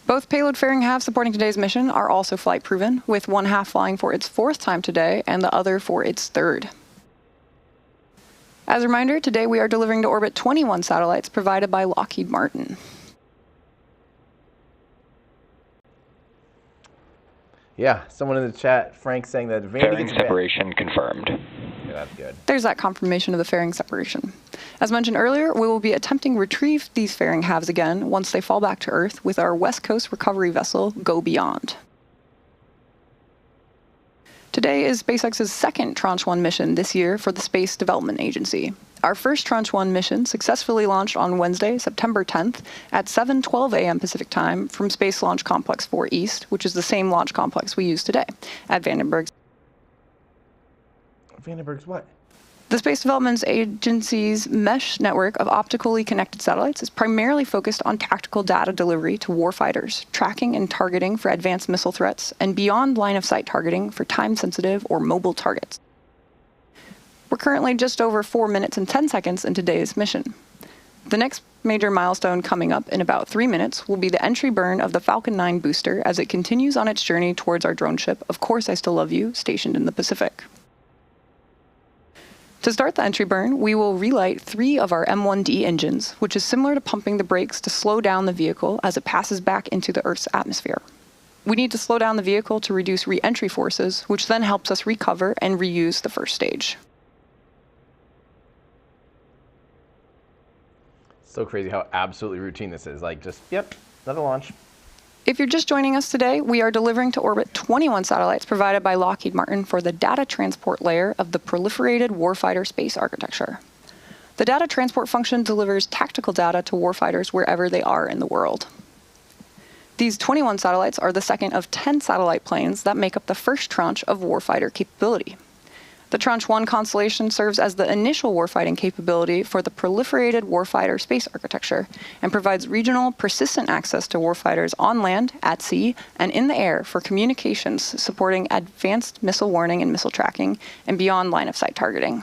Both payload fairing halves supporting today's mission are also flight proven, with one half flying for its 4th time today and the other for its 3rd. As a reminder, today we are delivering to orbit 21 satellites provided by Lockheed Martin. Yeah, someone in the chat, Frank, saying that Fairing separation confirmed. Yeah, that's good. There's that confirmation of the fairing separation. As mentioned earlier, we will be attempting to retrieve these fairing halves again once they fall back to Earth with our West Coast recovery vessel, Go Beyond. Today is SpaceX's second Tranche 1 mission this year for the Space Development Agency. Our first Tranche 1 mission successfully launched on Wednesday, September 10th at 7:12 a.m. Pacific Time from Space Launch Complex 4 East, which is the same launch complex we use today at Vandenberg. Vandenberg's what? The Space Development Agency's mesh network of optically connected satellites is primarily focused on tactical data delivery to warfighters, tracking and targeting for advanced missile threats, and beyond line-of-sight targeting for time-sensitive or mobile targets. We're currently just over 4 minutes and 10 seconds in today's mission. The next major milestone coming up in about 3 minutes will be the entry burn of the Falcon 9 booster as it continues on its journey towards our drone ship, Of Course I Still Love You, stationed in the Pacific. To start the entry burn, we will relight 3 of our M1D engines, which is similar to pumping the brakes to slow down the vehicle as it passes back into the Earth's atmosphere. We need to slow down the vehicle to reduce re-entry forces, which then helps us recover and reuse the first stage. So crazy how absolutely routine this is. Like, just, yep, another launch. If you're just joining us today, we are delivering to orbit 21 satellites provided by Lockheed Martin for the data transport layer of the Proliferated Warfighter space architecture. The data transport function delivers tactical data to warfighters wherever they are in the world. These 21 satellites are the second of 10 satellite planes that make up the first tranche of warfighter capability. The Tranche 1 constellation serves as the initial warfighting capability for the Proliferated Warfighter space architecture and provides regional, persistent access to warfighters on land, at sea, and in the air for communications supporting advanced missile warning and missile tracking and beyond line-of-sight targeting.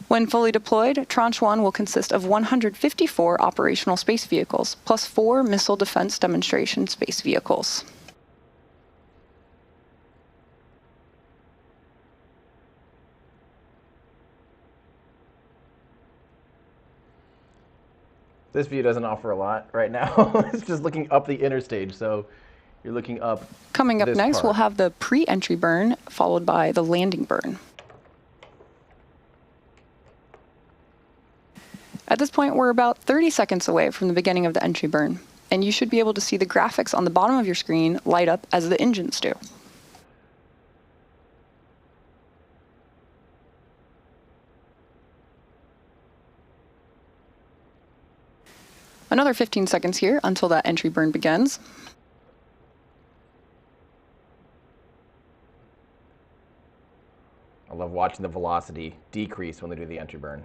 When fully deployed, Tranche 1 will consist of 154 operational space vehicles, plus 4 missile defense demonstration space vehicles. This view doesn't offer a lot right now. It's just looking up the inner stage, so you're looking up. Coming up this next, part. we'll have the pre-entry burn, followed by the landing burn. At this point, we're about 30 seconds away from the beginning of the entry burn, and you should be able to see the graphics on the bottom of your screen light up as the engines do. Another 15 seconds here until that entry burn begins. I love watching the velocity decrease when they do the entry burn.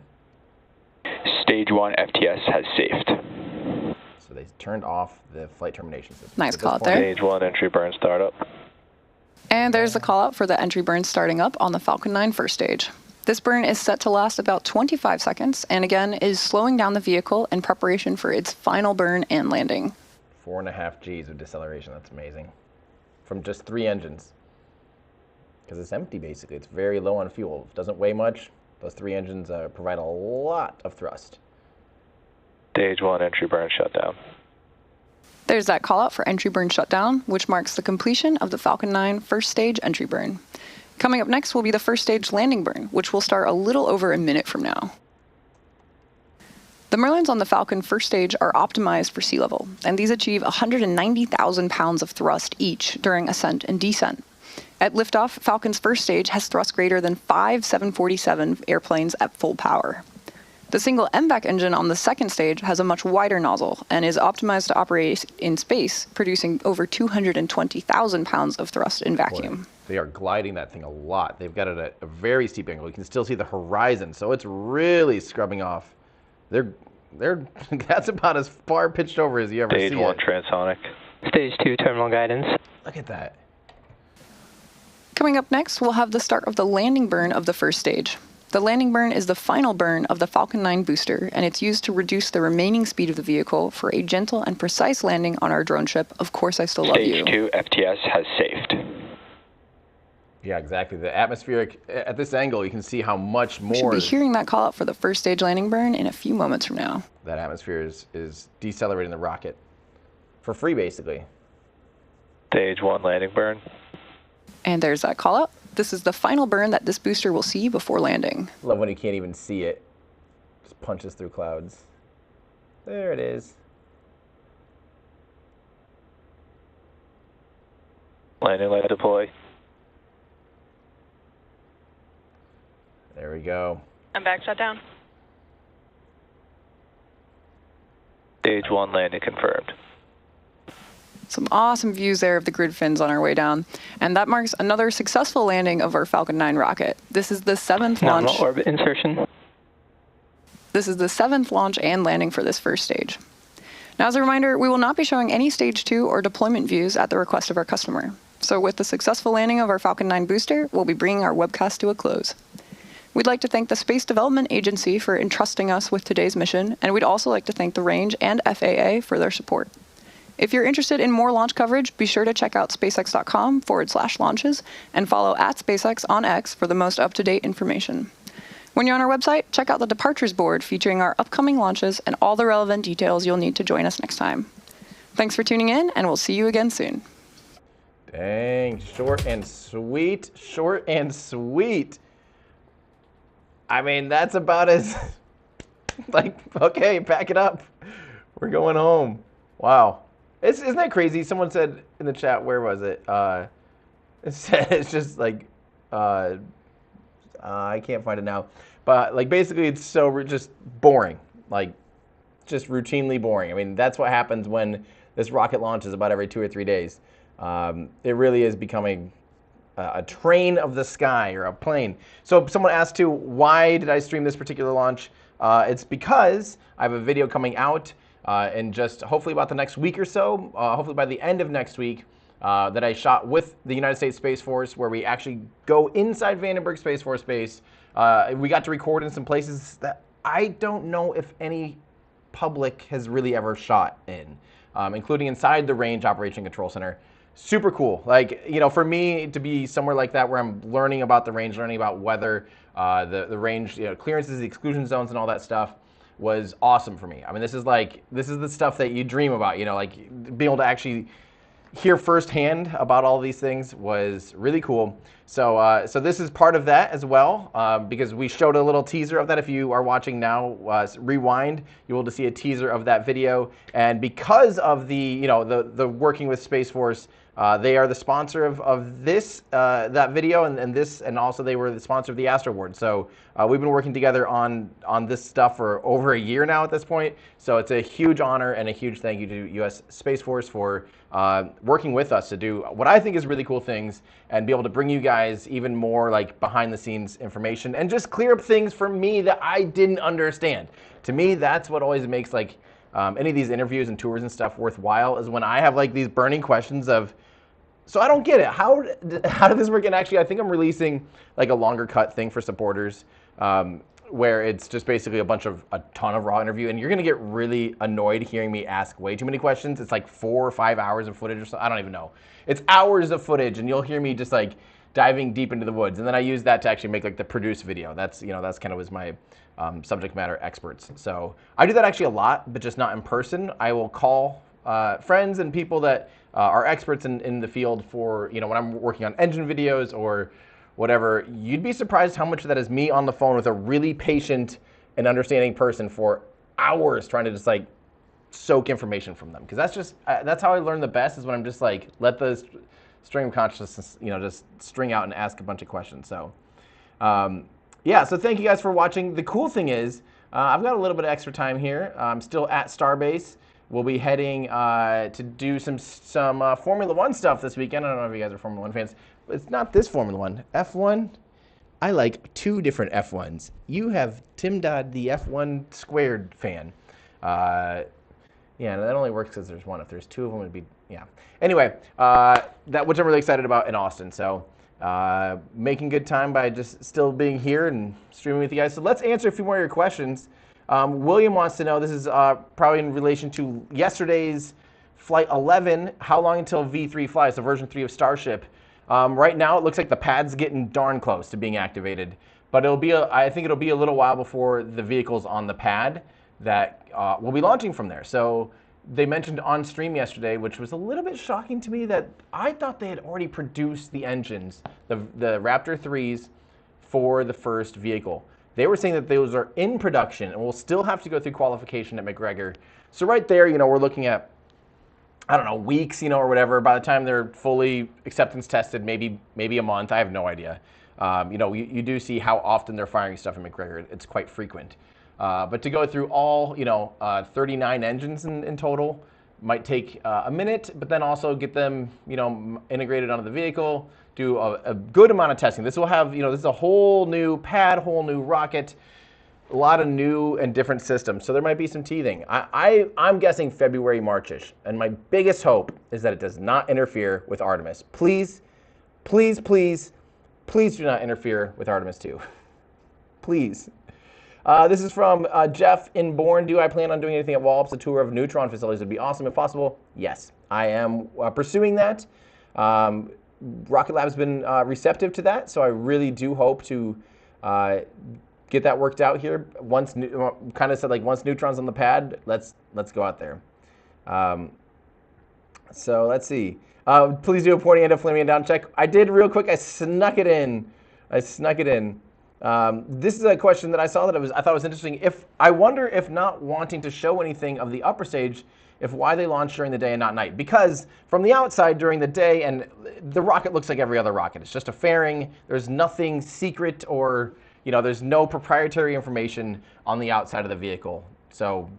Stage 1 FTS has safed. So they turned off the flight termination system. Nice At this call out point- there. Stage 1 entry burn startup. And there's the call out for the entry burn starting up on the Falcon 9 first stage. This burn is set to last about 25 seconds and again is slowing down the vehicle in preparation for its final burn and landing. 4.5 Gs of deceleration. That's amazing. From just 3 engines. Because it's empty, basically. It's very low on fuel. It doesn't weigh much. Those 3 engines provide a lot of thrust. Stage 1 entry burn shutdown. There's that call out for entry burn shutdown, which marks the completion of the Falcon 9 first stage entry burn. Coming up next will be the first stage landing burn, which will start a little over a minute from now. The Merlins on the Falcon first stage are optimized for sea level, and these achieve 190,000 pounds of thrust each during ascent and descent. At liftoff, Falcon's first stage has thrust greater than 5 747 airplanes at full power. The single MVAC engine on the second stage has a much wider nozzle and is optimized to operate in space, producing over 220,000 pounds of thrust in vacuum. Boy, they are gliding that thing a lot. They've got it at a very steep angle. You can still see the horizon, so it's really scrubbing off. That's about as far pitched over as you ever see Stage 1 it. transonic. Stage 2 terminal guidance. Look at that. Coming up next, we'll have the start of the landing burn of the first stage. The landing burn is the final burn of the Falcon 9 booster, and it's used to reduce the remaining speed of the vehicle for a gentle and precise landing on our drone ship, Of Course I Still Love You. Stage 2 FTS has safed. Yeah, exactly. The atmospheric, at this angle, you can see how much We should more be hearing that call out for the first stage landing burn in a few moments from now. that atmosphere is decelerating the rocket for free, basically. Stage 1 landing burn. And there's that call out. This is the final burn that this booster will see before landing. Love when you can't even see it. Just punches through clouds. There it is. Landing light deploy. There we go. I'm back shut down. Stage 1 landing confirmed. Some awesome views there of the grid fins on our way down. And that marks another successful landing of our Falcon 9 rocket. This is the 7th launch. Nominal orbit insertion. This is the 7th launch and landing for this first stage. Now, as a reminder, we will not be showing any Stage 2 or deployment views at the request of our customer. So with the successful landing of our Falcon 9 booster, we'll be bringing our webcast to a close. We'd like to thank the Space Development Agency for entrusting us with today's mission, and we'd also like to thank the Range and FAA for their support. If you're interested in more launch coverage, be sure to check out spacex.com/launches and follow @SpaceX on X for the most up-to-date information. When you're on our website, check out the departures board featuring our upcoming launches and all the relevant details you'll need to join us next time. Thanks for tuning in, and we'll see you again soon. Dang, short and sweet. Short and sweet. I mean, that's about as, like, okay, pack it up. We're going home. Wow. Isn't that crazy? Someone said in the chat, where was it? It said, it's just like, I can't find it now. But, like, basically it's so just boring. Like, just routinely boring. I mean, that's what happens when this rocket launches about every 2 or 3 days. It really is becoming a train of the sky or a plane. So someone asked too, why did I stream this particular launch? It's because I have a video coming out in just hopefully about the next week or so, hopefully by the end of next week, that I shot with the United States Space Force, where we actually go inside Vandenberg Space Force Base. We got to record in some places that I don't know if any public has really ever shot in, including inside the Range Operation Control Center. Super cool. Like, you know, for me to be somewhere like that where I'm learning about the range, learning about weather, the range, you know, clearances, the exclusion zones and all that stuff was awesome for me. I mean, this is the stuff that you dream about, you know, like being able to actually hear firsthand about all these things was really cool. So so this is part of that as well, because we showed a little teaser of that. If you are watching now, rewind, you will see a teaser of that video. And because of the, you know, the working with Space Force, they are the sponsor of this, that video and this, and also they were the sponsor of the Astro Award. So we've been working together on this stuff for over a year now at this point. So it's a huge honor and a huge thank you to U.S. Space Force for working with us to do what I think is really cool things and be able to bring you guys even more like behind the scenes information and just clear up things for me that I didn't understand. To me, that's what always makes like any of these interviews and tours and stuff worthwhile, is when I have like these burning questions of, so I don't get it. How did this work? And actually, I think I'm releasing like a longer cut thing for supporters, where it's just basically a ton of raw interview, and you're gonna get really annoyed hearing me ask way too many questions. It's like 4 or 5 hours of footage or so. I don't even know. It's hours of footage, and you'll hear me just like diving deep into the woods, and then I use that to actually make like the produced video. That's, you know, that's kind of was my subject matter experts. So I do that actually a lot, but just not in person. I will call friends and people that are experts in the field for, you know, when I'm working on engine videos or whatever. You'd be surprised how much of that is me on the phone with a really patient and understanding person for hours trying to just like soak information from them. Because that's just, that's how I learn the best, is when I'm just like, let the stream of consciousness, you know, just string out and ask a bunch of questions. So yeah, so thank you guys for watching. The cool thing is, I've got a little bit of extra time here. I'm still at Starbase. We'll be heading to do some Formula One stuff this weekend. I don't know if you guys are Formula One fans. But it's not this Formula One. F1, I like 2 different F1s. You have Tim Dodd, the F1 squared fan. Yeah, that only works because there's one. If there's 2 of them, it'd be, yeah. Anyway, that which I'm really excited about in Austin. So making good time by just still being here and streaming with you guys. So let's answer a few more of your questions. William wants to know, this is probably in relation to yesterday's Flight 11, how long until V3 flies, so version 3 of Starship? Right now it looks like the pad's getting darn close to being activated, but it'll be I think it'll be a little while before the vehicle's on the pad that will be launching from there. So they mentioned on stream yesterday, which was a little bit shocking to me, that I thought they had already produced the engines, the Raptor 3s, for the first vehicle. They were saying that those are in production and will still have to go through qualification at McGregor. So right there, we're looking at, I don't know, weeks, or whatever. By the time they're fully acceptance tested, maybe a month. I have no idea. You do see how often they're firing stuff in McGregor. It's quite frequent. But to go through all, 39 engines in total might take a minute, but then also get them, integrated onto the vehicle, do a good amount of testing. This will have, this is a whole new pad, whole new rocket, a lot of new and different systems. So there might be some teething. I'm guessing February, March-ish. And my biggest hope is that it does not interfere with Artemis. Please, please, please, please do not interfere with Artemis 2. Please. This is from Jeff in Bourne. Do I plan on doing anything at Wallops? A tour of Neutron facilities would be awesome if possible. Yes, I am pursuing that. Rocket Lab's been receptive to that, so I really do hope to get that worked out here. Once once Neutron's on the pad, let's go out there. So let's see. Please do a pointy end of flaming down check. I did real quick. I snuck it in. This is a question that I saw that I thought was interesting. I wonder if not wanting to show anything of the upper stage, if why they launch during the day and not night. Because from the outside during the day, and the rocket looks like every other rocket. It's just a fairing. There's nothing secret or, there's no proprietary information on the outside of the vehicle. So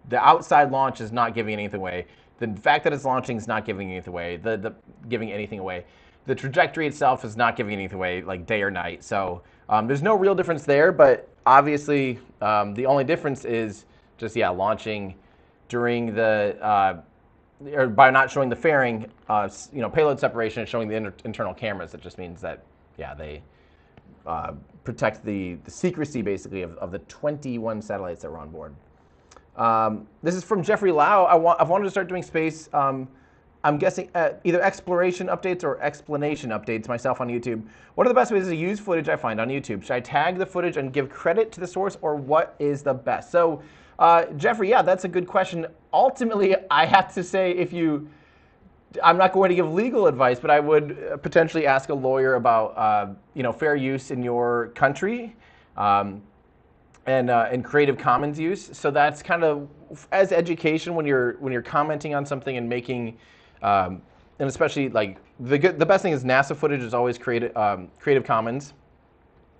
the outside launch is not giving anything away. The fact that it's launching is not giving anything away. Giving anything away. The trajectory itself is not giving anything away, like day or night. So there's no real difference there, but obviously the only difference is just, launching during the, or by not showing the fairing, payload separation and showing the internal cameras. It just means that, they protect the secrecy, basically, of the 21 satellites that were on board. This is from Jeffrey Lau. I've wanted to start doing space. I'm guessing either exploration updates or explanation updates myself on YouTube. What are the best ways to use footage I find on YouTube? Should I tag the footage and give credit to the source, or what is the best? So, Jeffrey, that's a good question. Ultimately, I have to say, I'm not going to give legal advice, but I would potentially ask a lawyer about, fair use in your country, and Creative Commons use. So that's kind of as education when you're commenting on something and making. And especially the best thing is NASA footage is always Creative Commons.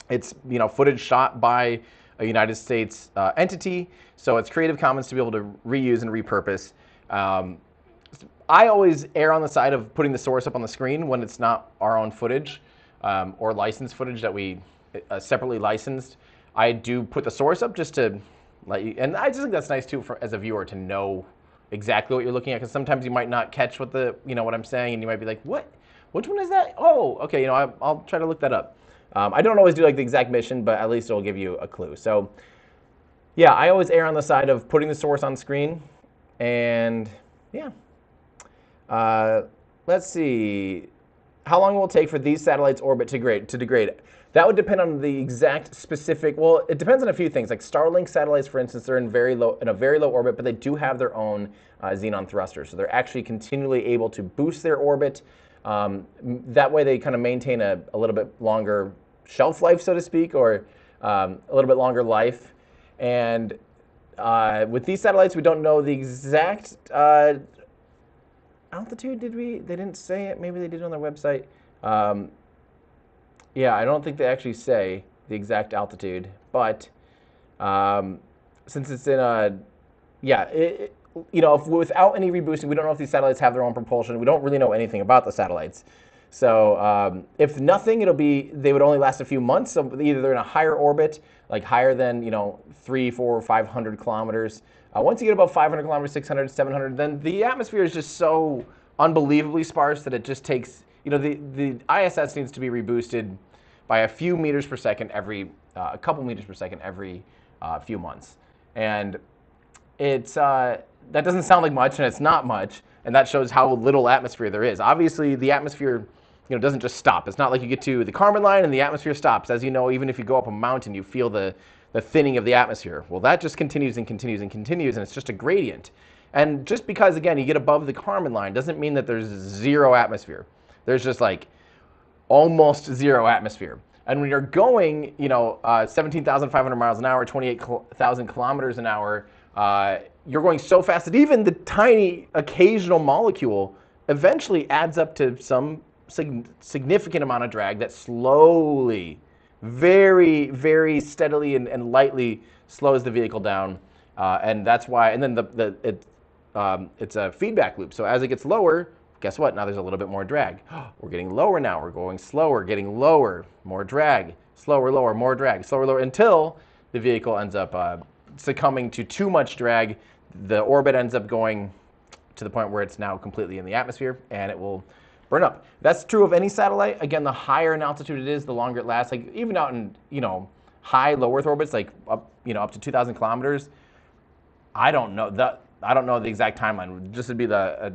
It's footage shot by a United States entity, so it's Creative Commons to be able to reuse and repurpose. I always err on the side of putting the source up on the screen when it's not our own footage or licensed footage that we separately licensed. I do put the source up just to let you, and I just think that's nice too as a viewer to know exactly what you're looking at, because sometimes you might not catch what what I'm saying, and you might be like, what? Which one is that? Oh, okay, I'll try to look that up. I don't always do the exact mission, but at least it'll give you a clue. So, I always err on the side of putting the source on screen, and let's see. How long will it take for these satellites' orbit to degrade? That would depend on the exact specific. Well, it depends on a few things. Like Starlink satellites, for instance, they're in a very low orbit, but they do have their own xenon thrusters, so they're actually continually able to boost their orbit. That way, they kind of maintain a little bit longer shelf life, so to speak, or a little bit longer life. And with these satellites, we don't know the exact altitude. They didn't say it. Maybe they did on their website. I don't think they actually say the exact altitude, but since it's in without any reboosting, we don't know if these satellites have their own propulsion. We don't really know anything about the satellites. So if nothing, they would only last a few months. So either they're in a higher orbit, like higher than 300, 400, 500 kilometers. Once you get above 500 kilometers, 600, 700, then the atmosphere is just so unbelievably sparse that it just takes. The ISS needs to be reboosted by a few meters per second a couple meters per second every few months. And it's that doesn't sound like much, and it's not much, and that shows how little atmosphere there is. Obviously, the atmosphere doesn't just stop. It's not like you get to the Kármán line and the atmosphere stops. As you know, even if you go up a mountain, you feel the thinning of the atmosphere. Well, that just continues and continues and continues, and it's just a gradient. And just because, again, you get above the Kármán line doesn't mean that there's zero atmosphere. There's just like almost zero atmosphere. And when you're going, 17,500 miles an hour, 28,000 kilometers an hour, you're going so fast that even the tiny occasional molecule eventually adds up to some significant amount of drag that slowly, very, very steadily and lightly slows the vehicle down. And that's why, and then it's a feedback loop. So as it gets lower, guess what? Now there's a little bit more drag. We're getting lower now. We're going slower, getting lower, more drag, slower, lower, more drag, slower, lower, until the vehicle ends up succumbing to too much drag. The orbit ends up going to the point where it's now completely in the atmosphere, and it will burn up. That's true of any satellite. Again, the higher in altitude it is, the longer it lasts. Like even out in high low Earth orbits, like up to 2,000 kilometers. I don't know the exact timeline. Just to be the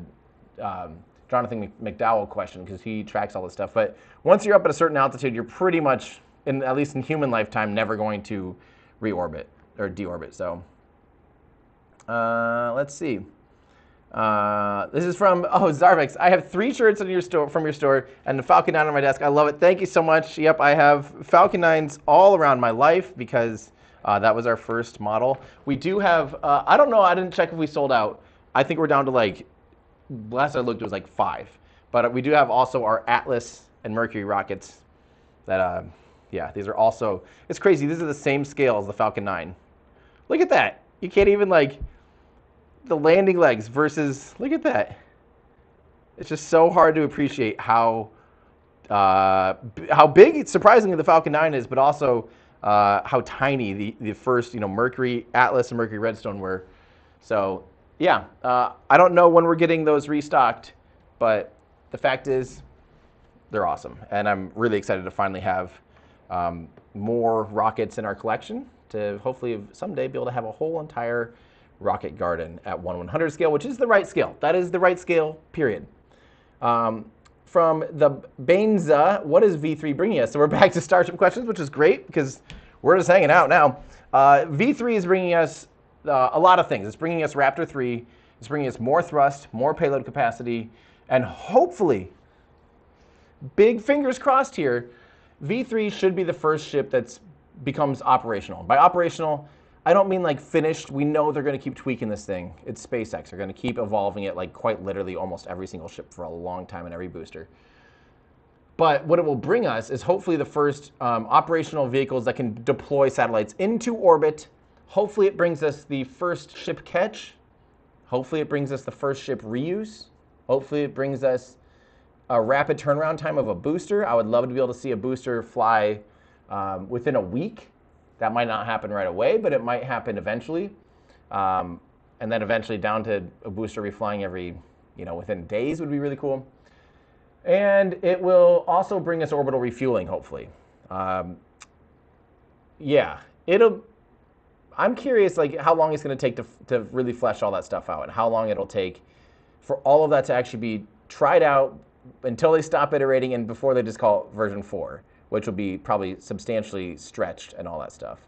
Jonathan McDowell question, because he tracks all this stuff. But once you're up at a certain altitude, you're pretty much, at least in human lifetime, never going to reorbit or deorbit. So let's see. This is from Zarvex. I have 3 shirts from your store and the Falcon 9 on my desk. I love it. Thank you so much. Yep, I have Falcon 9s all around my life because that was our first model. We do have, I don't know, I didn't check if we sold out. I think we're down to last I looked, it was 5. But we do have also our Atlas and Mercury rockets that, these are also, it's crazy. These are the same scale as the Falcon 9. Look at that. You can't even the landing legs versus, look at that. It's just so hard to appreciate how big, surprisingly, the Falcon 9 is, but also how tiny the first, Mercury Atlas and Mercury Redstone were. So, yeah, I don't know when we're getting those restocked, but the fact is they're awesome. And I'm really excited to finally have more rockets in our collection to hopefully someday be able to have a whole entire rocket garden at 1/100 scale, which is the right scale. That is the right scale, period. From the Bainza, what is V3 bringing us? So we're back to Starship questions, which is great because we're just hanging out now. V3 is bringing us a lot of things. It's bringing us Raptor 3. It's bringing us more thrust, more payload capacity, and hopefully, big fingers crossed here, V3 should be the first ship that becomes operational. By operational, I don't mean finished. We know they're going to keep tweaking this thing. It's SpaceX. They're going to keep evolving it quite literally almost every single ship for a long time in every booster. But what it will bring us is hopefully the first operational vehicles that can deploy satellites into orbit. Hopefully it brings us the first ship catch. Hopefully it brings us the first ship reuse. Hopefully it brings us a rapid turnaround time of a booster. I would love to be able to see a booster fly within a week. That might not happen right away, but it might happen eventually. And then eventually down to a booster reflying every, within days would be really cool. And it will also bring us orbital refueling, hopefully. I'm curious how long it's going to take to really flesh all that stuff out and how long it'll take for all of that to actually be tried out until they stop iterating and before they just call it version 4. Which will be probably substantially stretched and all that stuff.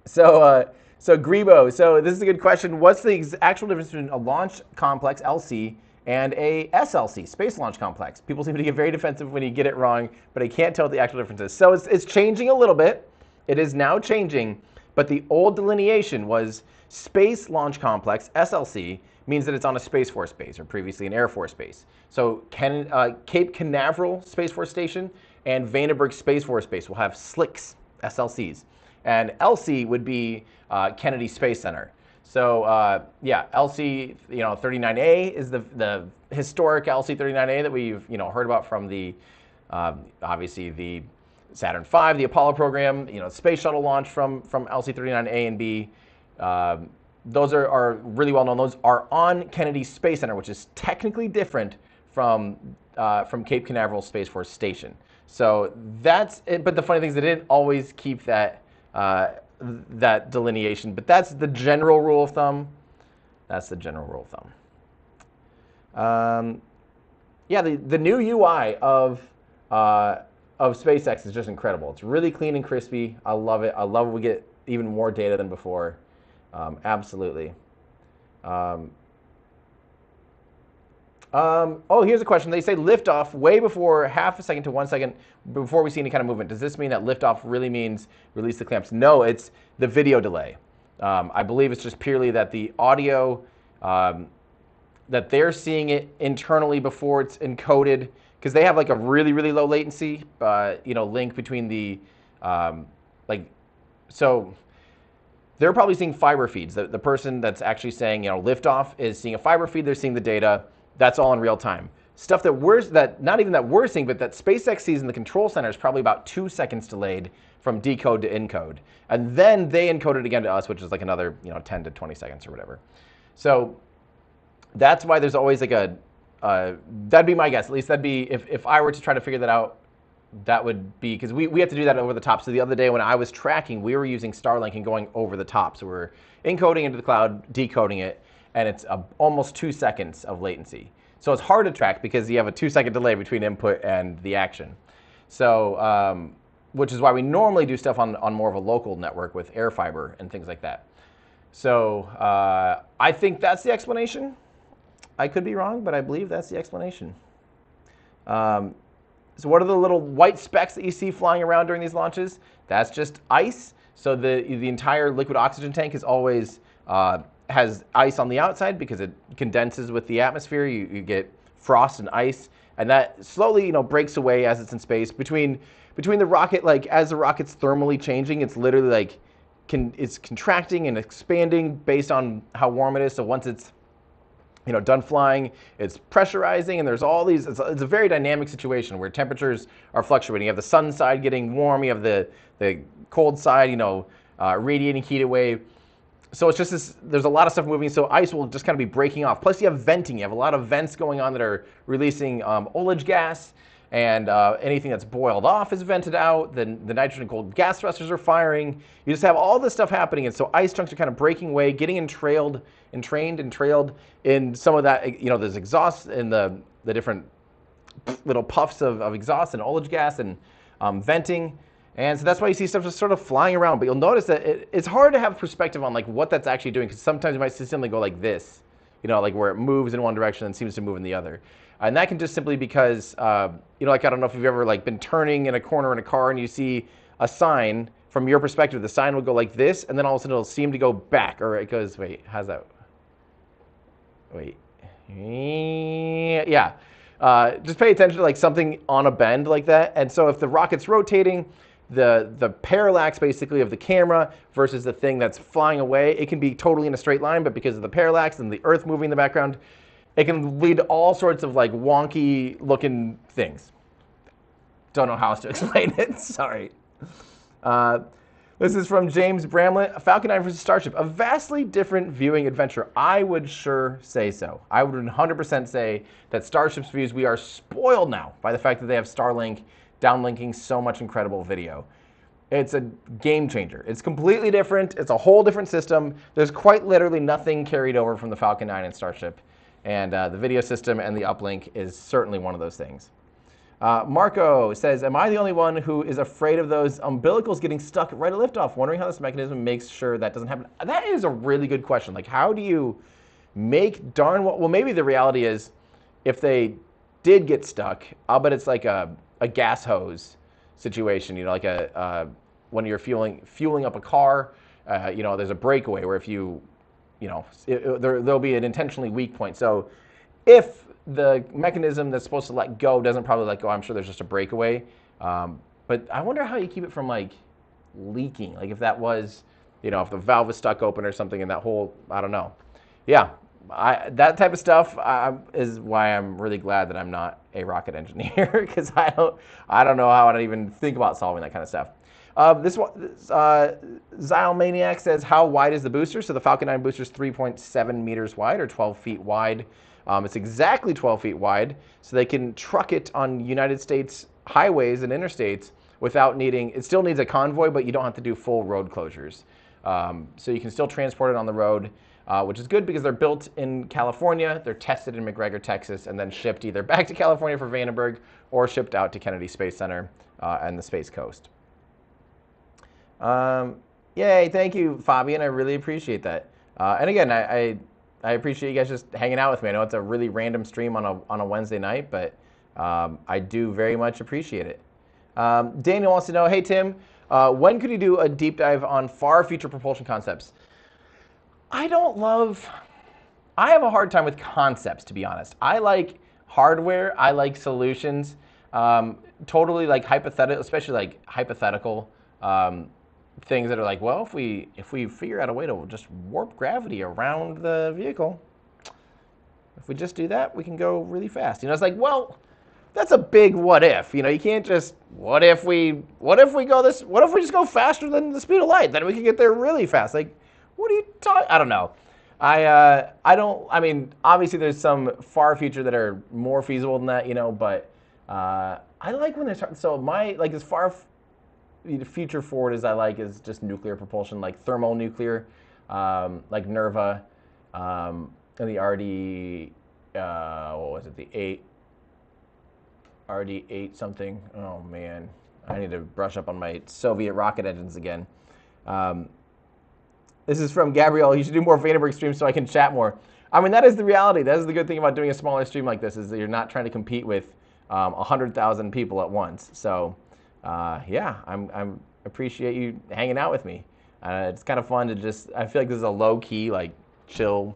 So Grebo, so this is a good question. What's the actual difference between a launch complex, LC, and a SLC, Space Launch Complex? People seem to get very defensive when you get it wrong, but I can't tell what the actual difference is. So it's changing a little bit. It is now changing, but the old delineation was Space Launch Complex, SLC, means that it's on a Space Force base or previously an Air Force base. So Cape Canaveral Space Force Station and Vandenberg Space Force Base will have SLCs, SLCs. And LC would be Kennedy Space Center. So LC 39A is the historic LC 39A that we've heard about from the obviously the Saturn V, the Apollo program, space shuttle launch from LC 39A and B. Those are really well known. Those are on Kennedy Space Center, which is technically different from Cape Canaveral Space Force Station. So that's it. But the funny thing is they didn't always keep that delineation. But that's the general rule of thumb. That's the general rule of thumb. The new UI of SpaceX is just incredible. It's really clean and crispy. I love it. I love we get even more data than before. Absolutely. Oh, here's a question. They say liftoff way before half a second to 1 second before we see any kind of movement. Does this mean that liftoff really means release the clamps? No, it's the video delay. I believe it's just purely that the audio, that they're seeing it internally before it's encoded, because they have like a really, really low latency, link between the, so they're probably seeing fiber feeds. The person that's actually saying, liftoff is seeing a fiber feed, they're seeing the data. That's all in real time. Stuff that not even that we're seeing, but that SpaceX sees in the control center is probably about 2 seconds delayed from decode to encode. And then they encode it again to us, which is like another 10 to 20 seconds or whatever. So that's why there's always like that'd be my guess. At least that'd be, if I were to try to figure that out, that would be, because we have to do that over the top. So the other day when I was tracking, we were using Starlink and going over the top. So we're encoding into the cloud, decoding it, and it's almost 2 seconds of latency. So it's hard to track because you have a 2 second delay between input and the action. So, which is why we normally do stuff on more of a local network with air fiber and things like that. So I think that's the explanation. I could be wrong, but I believe that's the explanation. So what are the little white specks that you see flying around during these launches? That's just ice. So the entire liquid oxygen tank is always has ice on the outside because it condenses with the atmosphere. You get frost and ice, and that slowly breaks away as it's in space. Between the rocket, like as the rocket's thermally changing, it's literally like it's contracting and expanding based on how warm it is. So once it's done flying, it's pressurizing, and there's all these. It's a very dynamic situation where temperatures are fluctuating. You have the sun side getting warm, you have the cold side, radiating heat away. So it's just this, there's a lot of stuff moving, so ice will just kind of be breaking off. Plus you have venting. You have a lot of vents going on that are releasing ullage gas, and anything that's boiled off is vented out. Then the nitrogen cold gas thrusters are firing. You just have all this stuff happening, and so ice chunks are kind of breaking away, getting entrailed in some of that, there's exhaust in the different little puffs of exhaust and ullage gas and venting. And so that's why you see stuff just sort of flying around. But you'll notice that it's hard to have perspective on like what that's actually doing, because sometimes you might see something go like this, like where it moves in one direction and seems to move in the other. And that can just simply because, like I don't know if you've ever like been turning in a corner in a car and you see a sign from your perspective, the sign will go like this, and then all of a sudden it'll seem to go back, or it goes, wait, how's that? Wait, yeah. Just pay attention to like something on a bend like that. And so if the rocket's rotating, the parallax basically of the camera versus the thing that's flying away, it can be totally in a straight line, but because of the parallax and the Earth moving in the background, it can lead to all sorts of like wonky looking things. Don't know how else to explain it, sorry. This is from James Bramlett. Falcon 9 versus Starship, a vastly different viewing adventure. I would sure say so. I would 100% say that Starship's views, we are spoiled now by the fact that they have Starlink downlinking so much incredible video. It's a game changer. It's completely different. It's a whole different system. There's quite literally nothing carried over from the Falcon 9 and Starship. And the video system and the uplink is certainly one of those things. Marco says, am I the only one who is afraid of those umbilicals getting stuck right at liftoff? Wondering how this mechanism makes sure that doesn't happen. That is a really good question. Like, how do you make darn well? Well, maybe the reality is if they did get stuck, I'll bet it's like a gas hose situation, like when you're fueling up a car, there's a breakaway where if there'll be an intentionally weak point. So if the mechanism that's supposed to let go doesn't probably let go, I'm sure there's just a breakaway. But I wonder how you keep it from like leaking. Like if that was, if the valve is stuck open or something in that whole, I don't know. Yeah, that type of stuff is why I'm really glad that I'm not a rocket engineer, because I don't know how I'd even think about solving that kind of stuff. This one, Zyle Maniac says, how wide is the booster? So the Falcon 9 booster is 3.7 meters wide, or 12 feet wide. It's exactly 12 feet wide, so they can truck it on United States highways and interstates without needing, it still needs a convoy, but you don't have to do full road closures. So you can still transport it on the road, which is good because they're built in California, they're tested in McGregor, Texas, and then shipped either back to California for Vandenberg or shipped out to Kennedy Space Center and the Space Coast. Yay, thank you, Fabian. I really appreciate that. And again, I appreciate you guys just hanging out with me. I know it's a really random stream on a Wednesday night, but I do very much appreciate it. Daniel wants to know, hey, Tim, when could you do a deep dive on far future propulsion concepts? I have a hard time with concepts, to be honest. I like hardware. I like solutions. Totally like hypothetical, especially like hypothetical things that are like, well, if we figure out a way to just warp gravity around the vehicle, if we just do that, we can go really fast. It's like, well, that's a big what if. You can't just what if we just go faster than the speed of light, then we can get there really fast. Like, what are you talking? I don't know. I mean, obviously there's some far future that are more feasible than that, but I like when they start. So as far future forward as I like is just nuclear propulsion, like thermonuclear, like NERVA, and the RD, what was it, the RD8 something. Oh man, I need to brush up on my Soviet rocket engines again. This is from Gabrielle. You should do more Vandenberg streams so I can chat more. I mean, that is the reality. That is the good thing about doing a smaller stream like this, is that you're not trying to compete with 100,000 people at once. So, yeah, I'm appreciate you hanging out with me. It's kind of fun to I feel like this is a low-key, like, chill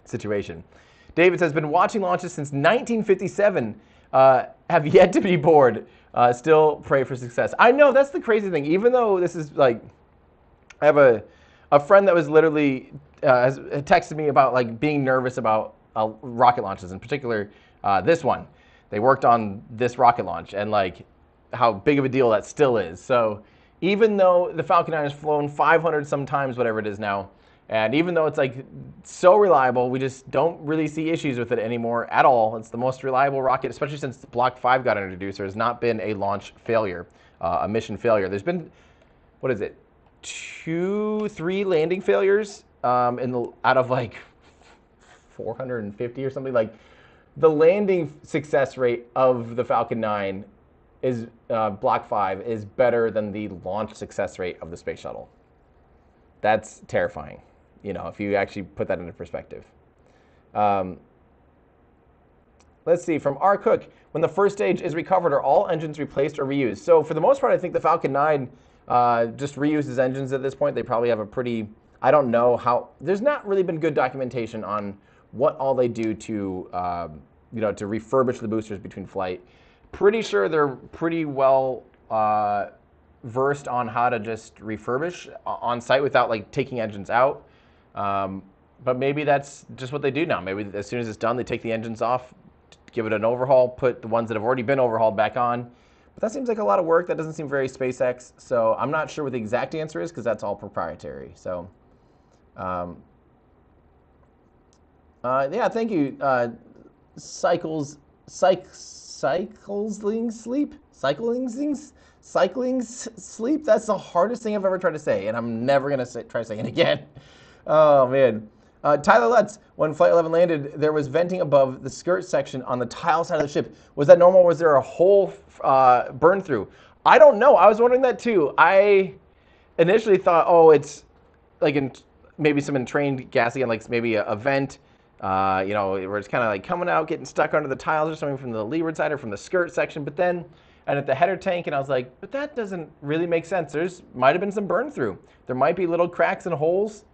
situation. David says, been watching launches since 1957. Have yet to be bored. Still pray for success. I know, that's the crazy thing. Even though this is, like, I have a friend that was literally has texted me about like being nervous about rocket launches, in particular this one. They worked on this rocket launch and like how big of a deal that still is. So even though the Falcon 9 has flown 500 some times, whatever it is now, and even though it's like so reliable, we just don't really see issues with it anymore at all. It's the most reliable rocket, especially since Block 5 got introduced. There has not been a launch failure, a mission failure. There's been, what is it, 2-3 landing failures out of like 450 or something. Like the landing success rate of the Falcon 9 is Block 5 is better than the launch success rate of the space shuttle. That's terrifying, if you actually put that into perspective. Let's see, from R. Cook, when the first stage is recovered, are all engines replaced or reused? So for the most part, I think the Falcon 9 just reuses engines at this point. They probably have I don't know how, there's not really been good documentation on what all they do to, to refurbish the boosters between flight. Pretty sure they're pretty well versed on how to just refurbish on site without like taking engines out. But maybe that's just what they do now. Maybe as soon as it's done, they take the engines off, give it an overhaul, put the ones that have already been overhauled back on. But that seems like a lot of work. That doesn't seem very SpaceX. So I'm not sure what the exact answer is because that's all proprietary. So, yeah, thank you. Cycling sleep. That's the hardest thing I've ever tried to say, and I'm never gonna try saying it again. Oh man. Tyler Lutz, when Flight 11 landed, there was venting above the skirt section on the tile side of the ship. Was that normal? Was there a hole burn through? I don't know. I was wondering that too. I initially thought, oh, it's like maybe some entrained gas again, like maybe a vent, where it's kind of like coming out, getting stuck under the tiles or something from the leeward side or from the skirt section. But then, and at the header tank, and I was like, but that doesn't really make sense. Might have been some burn through. There might be little cracks and holes.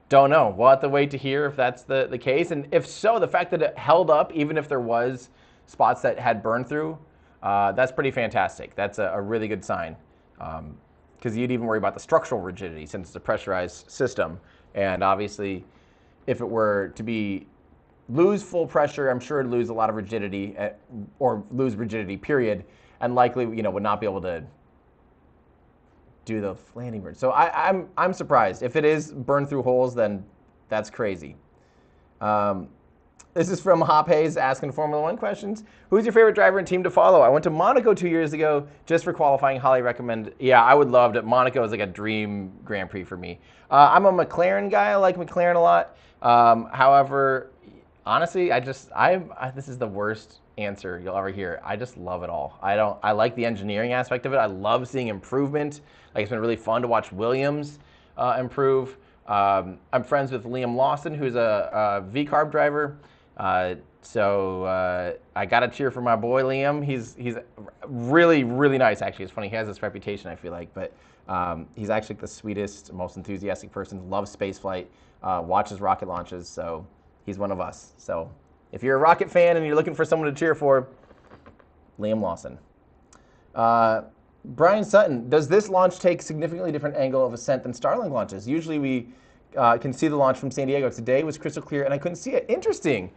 Don't know. We'll have to wait to hear if that's the case. And if so, the fact that it held up, even if there was spots that had burned through, that's pretty fantastic. That's a really good sign. Because you'd even worry about the structural rigidity since it's a pressurized system. And obviously, if it were to lose full pressure, I'm sure it'd lose a lot of rigidity, or lose rigidity, period. And likely, would not be able to do the landing burn. So I'm surprised. If it is burn through holes, then that's crazy. This is from Hop Hayes asking Formula One questions. Who's your favorite driver and team to follow? I went to Monaco 2 years ago just for qualifying. Highly recommend. Yeah, I would love it. Monaco is like a dream Grand Prix for me. I'm a McLaren guy. I like McLaren a lot. However, honestly, this is the worst answer you'll ever hear. I just love it all. I like the engineering aspect of it. I love seeing improvement. Like, it's been really fun to watch Williams improve. I'm friends with Liam Lawson, who's a V-carb driver. So I got to cheer for my boy Liam. He's really, really nice, actually. It's funny, he has this reputation, I feel like, but he's actually the sweetest, most enthusiastic person, loves spaceflight, watches rocket launches, so he's one of us. So if you're a rocket fan and you're looking for someone to cheer for, Liam Lawson. Brian Sutton, does this launch take significantly different angle of ascent than Starlink launches? Usually we can see the launch from San Diego. Today was crystal clear and I couldn't see it. Interesting.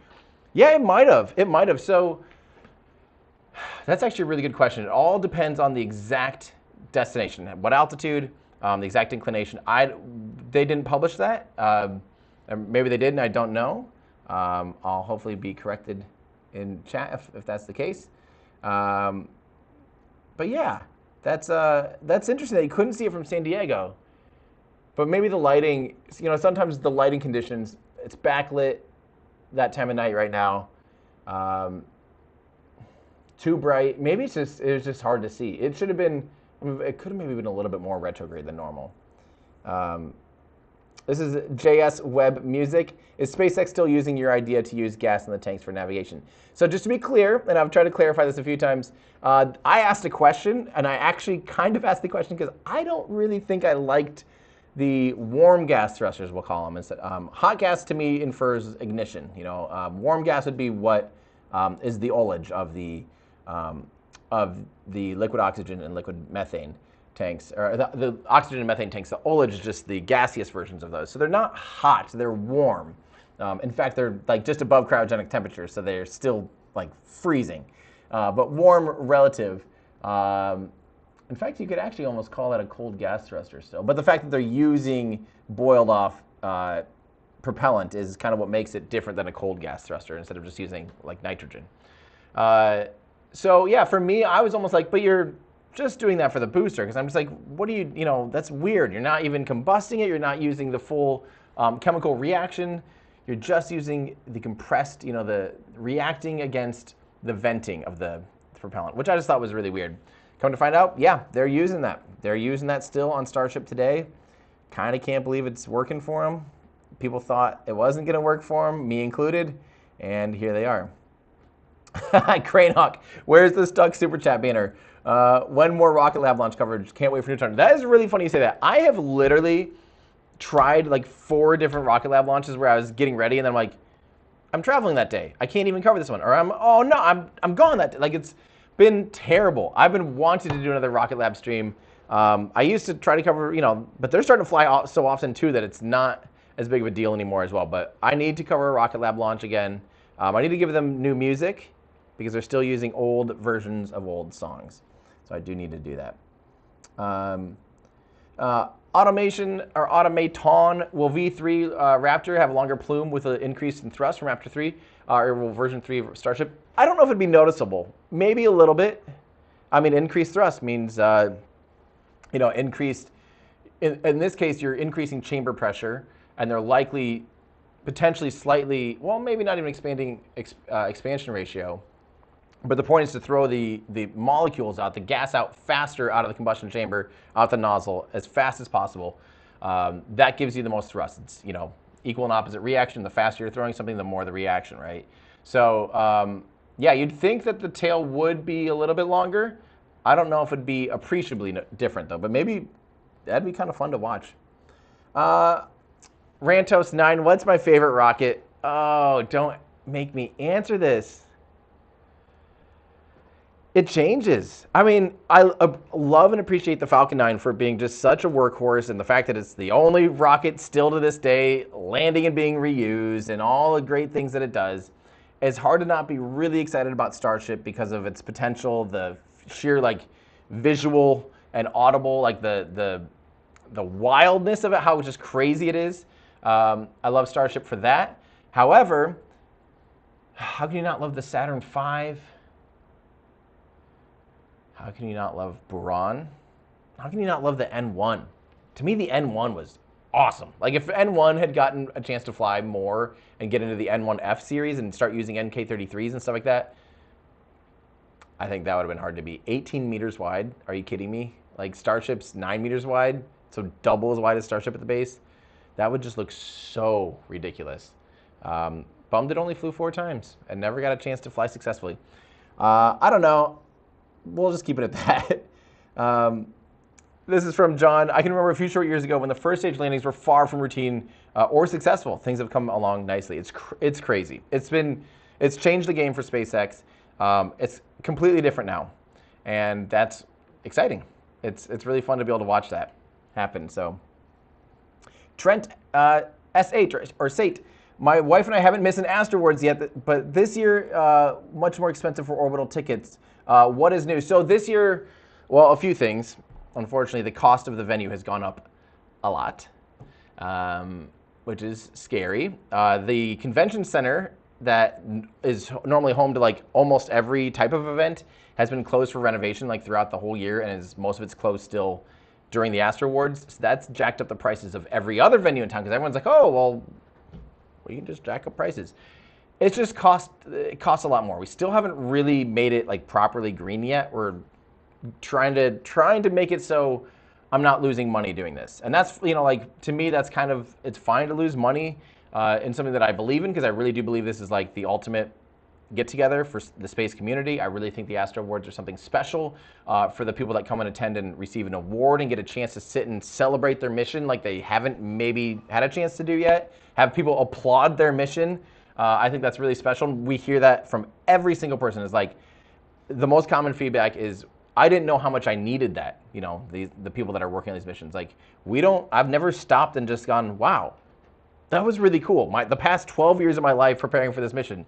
Yeah, it might have. It might have. So that's actually a really good question. It all depends on the exact destination, what altitude, the exact inclination. They didn't publish that. Maybe they did, and I don't know. I'll hopefully be corrected in chat if that's the case. But yeah, that's interesting that you couldn't see it from San Diego. But maybe the lighting, sometimes the lighting conditions, it's backlit that time of night right now. Too bright. Maybe it was just hard to see. It could have maybe been a little bit more retrograde than normal. This is JS Web Music. Is SpaceX still using your idea to use gas in the tanks for navigation? So just to be clear, and I've tried to clarify this a few times, I asked a question, and I actually kind of asked the question because I don't really think I liked the warm gas thrusters, we'll call them. Instead, hot gas to me infers ignition. Warm gas would be what is the ullage of the liquid oxygen and liquid methane tanks, or the oxygen and methane tanks. The ullage is just the gaseous versions of those. So they're not hot, they're warm. In fact, they're like just above cryogenic temperature, so they're still like freezing, but warm relative. In fact, you could actually almost call that a cold gas thruster still. But the fact that they're using boiled off propellant is kind of what makes it different than a cold gas thruster instead of just using like nitrogen. So yeah, for me, I was almost like, but you're just doing that for the booster, because I'm just like, what do you, that's weird. You're not even combusting it. You're not using the full chemical reaction. You're just using the compressed, the reacting against the venting of the propellant, which I just thought was really weird. Come to find out, yeah, they're using that. They're using that still on Starship today. Kind of can't believe it's working for them. People thought it wasn't going to work for them, me included, and here they are. Cranehawk, where's the stuck super chat banner? When more Rocket Lab launch coverage? Can't wait for new time. That is really funny you say that. I have literally tried like 4 different Rocket Lab launches where I was getting ready, and then I'm like, I'm traveling that day. I can't even cover this one. Or I'm gone that day. Like, it's been terrible. I've been wanting to do another Rocket Lab stream. I used to try to cover, but they're starting to fly so often too that it's not as big of a deal anymore as well. But I need to cover a Rocket Lab launch again. I need to give them new music because they're still using old versions of old songs. So I do need to do that. Automation or automaton, will V3 Raptor have a longer plume with an increase in thrust from Raptor 3? Or will version 3 of Starship? I don't know if it'd be noticeable. Maybe a little bit. I mean, increased thrust means, increased, in this case, you're increasing chamber pressure, and they're likely, potentially slightly, well, maybe not even expanding expansion ratio. But the point is to throw the molecules out, the gas out faster out of the combustion chamber, out the nozzle, as fast as possible. That gives you the most thrust. It's, equal and opposite reaction. The faster you're throwing something, the more the reaction, right? So, yeah, you'd think that the tail would be a little bit longer. I don't know if it'd be appreciably different, though. But maybe that'd be kind of fun to watch. Rantos9, what's my favorite rocket? Oh, don't make me answer this. It changes. I mean, I love and appreciate the Falcon 9 for being just such a workhorse, and the fact that it's the only rocket still to this day landing and being reused and all the great things that it does. It's hard to not be really excited about Starship because of its potential, the sheer visual and audible, the wildness of it, how just crazy it is. I love Starship for that. However, how can you not love the Saturn V? How can you not love Buran? How can you not love the N1? To me, the N1 was awesome. Like if N1 had gotten a chance to fly more and get into the N1F series and start using NK-33s and stuff like that, I think that would have been hard to beat. 18 meters wide. Are you kidding me? Like Starship's 9 meters wide, so double as wide as Starship at the base. That would just look so ridiculous. Bummed it only flew 4 times and never got a chance to fly successfully. I don't know. We'll just keep it at that. This is from John. I can remember a few short years ago when the first stage landings were far from routine or successful. Things have come along nicely. It's crazy. It's changed the game for SpaceX. It's completely different now, and that's exciting. It's really fun to be able to watch that happen. So, Trent S8 or SATE. My wife and I haven't missed an Astro Awards yet, but this year much more expensive for orbital tickets. What is new? So this year, well, a few things. Unfortunately, the cost of the venue has gone up a lot, which is scary. The convention center that is normally home to like almost every type of event has been closed for renovation like throughout the whole year, and most of it's closed still during the Astro Awards. So that's jacked up the prices of every other venue in town because everyone's like, oh, well, you can just jack up prices. It just costs a lot more. We still haven't really made it like properly green yet. We're trying to make it so I'm not losing money doing this. And that's, like to me, that's kind of, it's fine to lose money in something that I believe in, because I really do believe this is like the ultimate get together for the space community. I really think the Astro Awards are something special for the people that come and attend and receive an award and get a chance to sit and celebrate their mission like they haven't maybe had a chance to do yet. Have people applaud their mission. I think that's really special. We hear that from every single person. It's like the most common feedback is, I didn't know how much I needed that. The people that are working on these missions. Like I've never stopped and just gone, wow, that was really cool. The past 12 years of my life preparing for this mission,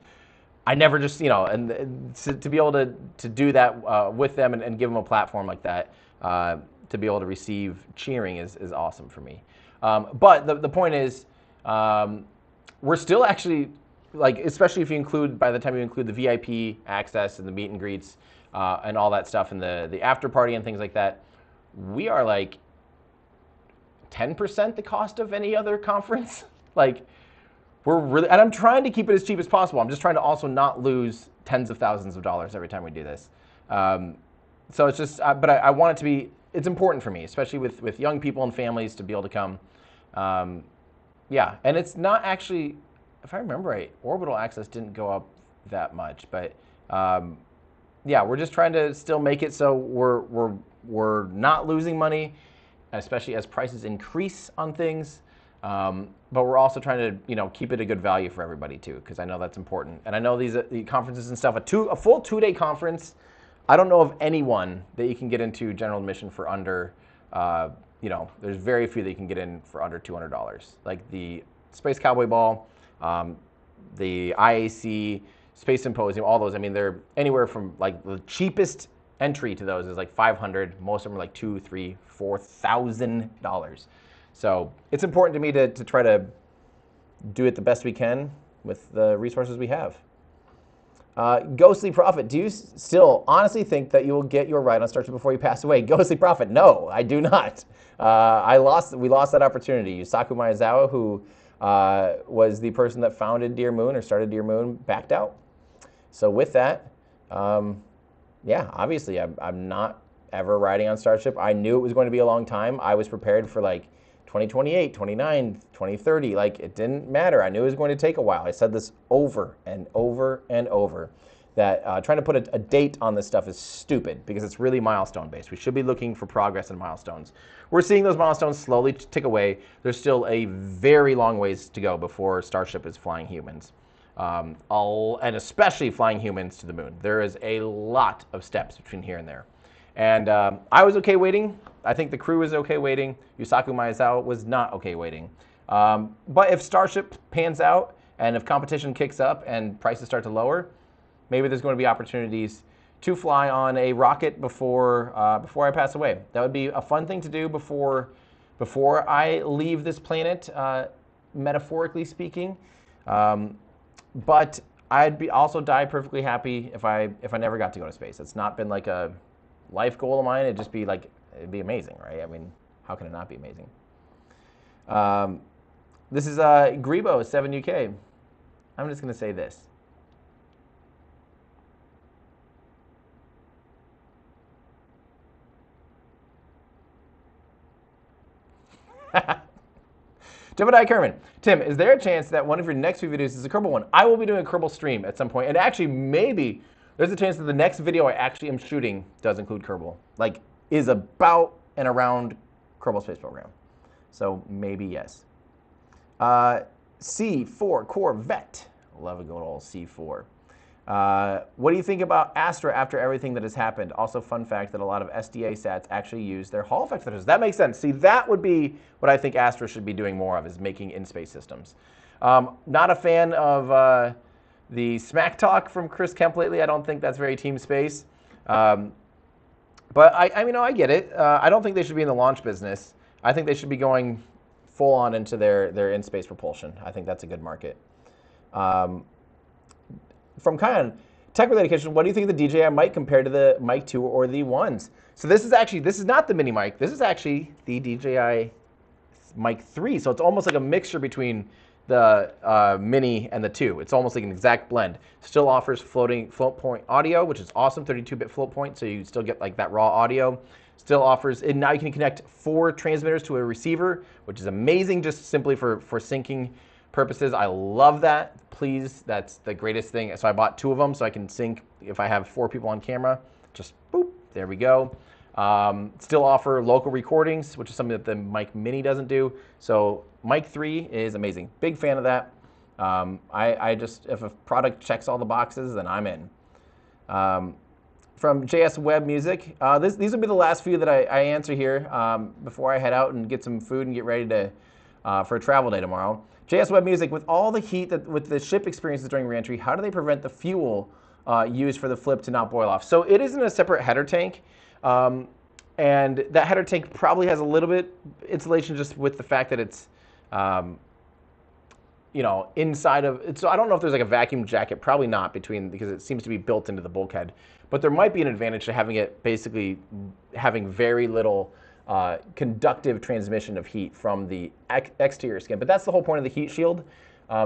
I never just, and to be able to do that with them and give them a platform like that, to be able to receive cheering is awesome for me. But the point is, we're still actually, like, especially if you include, by the time you include the VIP access and the meet and greets and all that stuff and the after party and things like that, we are like 10% the cost of any other conference. Like, we're really, and I'm trying to keep it as cheap as possible. I'm just trying to also not lose tens of thousands of dollars every time we do this. So it's just, but I want it to be, it's important for me, especially with young people and families to be able to come. Yeah, and it's not actually, if I remember right, orbital access didn't go up that much, but yeah, we're just trying to still make it so we're not losing money, especially as prices increase on things. But we're also trying to, keep it a good value for everybody too, because I know that's important. And I know the conferences and stuff, a full 2-day conference, I don't know of anyone that you can get into general admission for under, there's very few that you can get in for under $200. Like the Space Cowboy Ball, the IAC, Space Symposium, all those, I mean, they're anywhere from like the cheapest entry to those is like $500. Most of them are like $2,000, $3,000, $4,000. So it's important to me to try to do it the best we can with the resources we have. Ghostly Prophet, do you still honestly think that you will get your ride on Starship before you pass away? Ghostly Prophet, no, I do not. We lost that opportunity. Yusaku Maezawa, who was the person that founded Dear Moon or started Dear Moon, backed out. So with that, yeah, obviously I'm not ever riding on Starship. I knew it was going to be a long time. I was prepared for like 2028, 29, 2030, like it didn't matter. I knew it was going to take a while. I said this over and over and over, that trying to put a date on this stuff is stupid because it's really milestone based. We should be looking for progress and milestones. We're seeing those milestones slowly tick away. There's still a very long ways to go before Starship is flying humans, and especially flying humans to the moon. There is a lot of steps between here and there. And I was okay waiting. I think the crew was okay waiting. Yusaku Maezawa was not okay waiting. But if Starship pans out and if competition kicks up and prices start to lower, maybe there's going to be opportunities to fly on a rocket before I pass away. That would be a fun thing to do before I leave this planet, metaphorically speaking. But I'd also die perfectly happy if I never got to go to space. It's not been like a life goal of mine. It'd be amazing, right? I mean, how can it not be amazing? This is Grebo 7 UK. I'm just going to say this. Gemini Kerman. Tim, is there a chance that one of your next few videos is a Kerbal one? I will be doing a Kerbal stream at some point, and actually maybe there's a chance that the next video I actually am shooting does include Kerbal, like is about and around Kerbal Space Program. So maybe yes. C4 Corvette. Love a good old C4. What do you think about Astra after everything that has happened? Also, fun fact that a lot of SDA sats actually use their Hall effect filters. That makes sense. See, that would be what I think Astra should be doing more of, is making in-space systems. Not a fan of the smack talk from Chris Kemp lately. I don't think that's very team space. But I mean, I get it. I don't think they should be in the launch business. I think they should be going full on into their in-space propulsion. I think that's a good market. From Kyan, tech-related question, what do you think of the DJI mic compared to the Mic 2 or the ones? So this is not the mini mic. This is actually the DJI Mic 3. So it's almost like a mixture between the mini and the 2. It's almost like an exact blend. Still offers float point audio, which is awesome, 32-bit float point, so you still get like that raw audio. Still offers, and now you can connect 4 transmitters to a receiver, which is amazing just simply for syncing purposes. I love that. Please, that's the greatest thing. So I bought 2 of them so I can sync if I have 4 people on camera. Just boop, there we go. Still offer local recordings, which is something that the Mic Mini doesn't do. So Mic 3 is amazing. Big fan of that. I just, if a product checks all the boxes, then I'm in. From JS Web Music, these will be the last few that I answer here before I head out and get some food and get ready to for a travel day tomorrow. JS Web Music, with all the heat that with the ship experiences during reentry, how do they prevent the fuel used for the flip to not boil off? So it isn't a separate header tank, and that header tank probably has a little bit insulation just with the fact that it's, inside of it. So I don't know if there's like a vacuum jacket, probably not, because it seems to be built into the bulkhead. But there might be an advantage to having it basically having very little conductive transmission of heat from the exterior skin. But that's the whole point of the heat shield,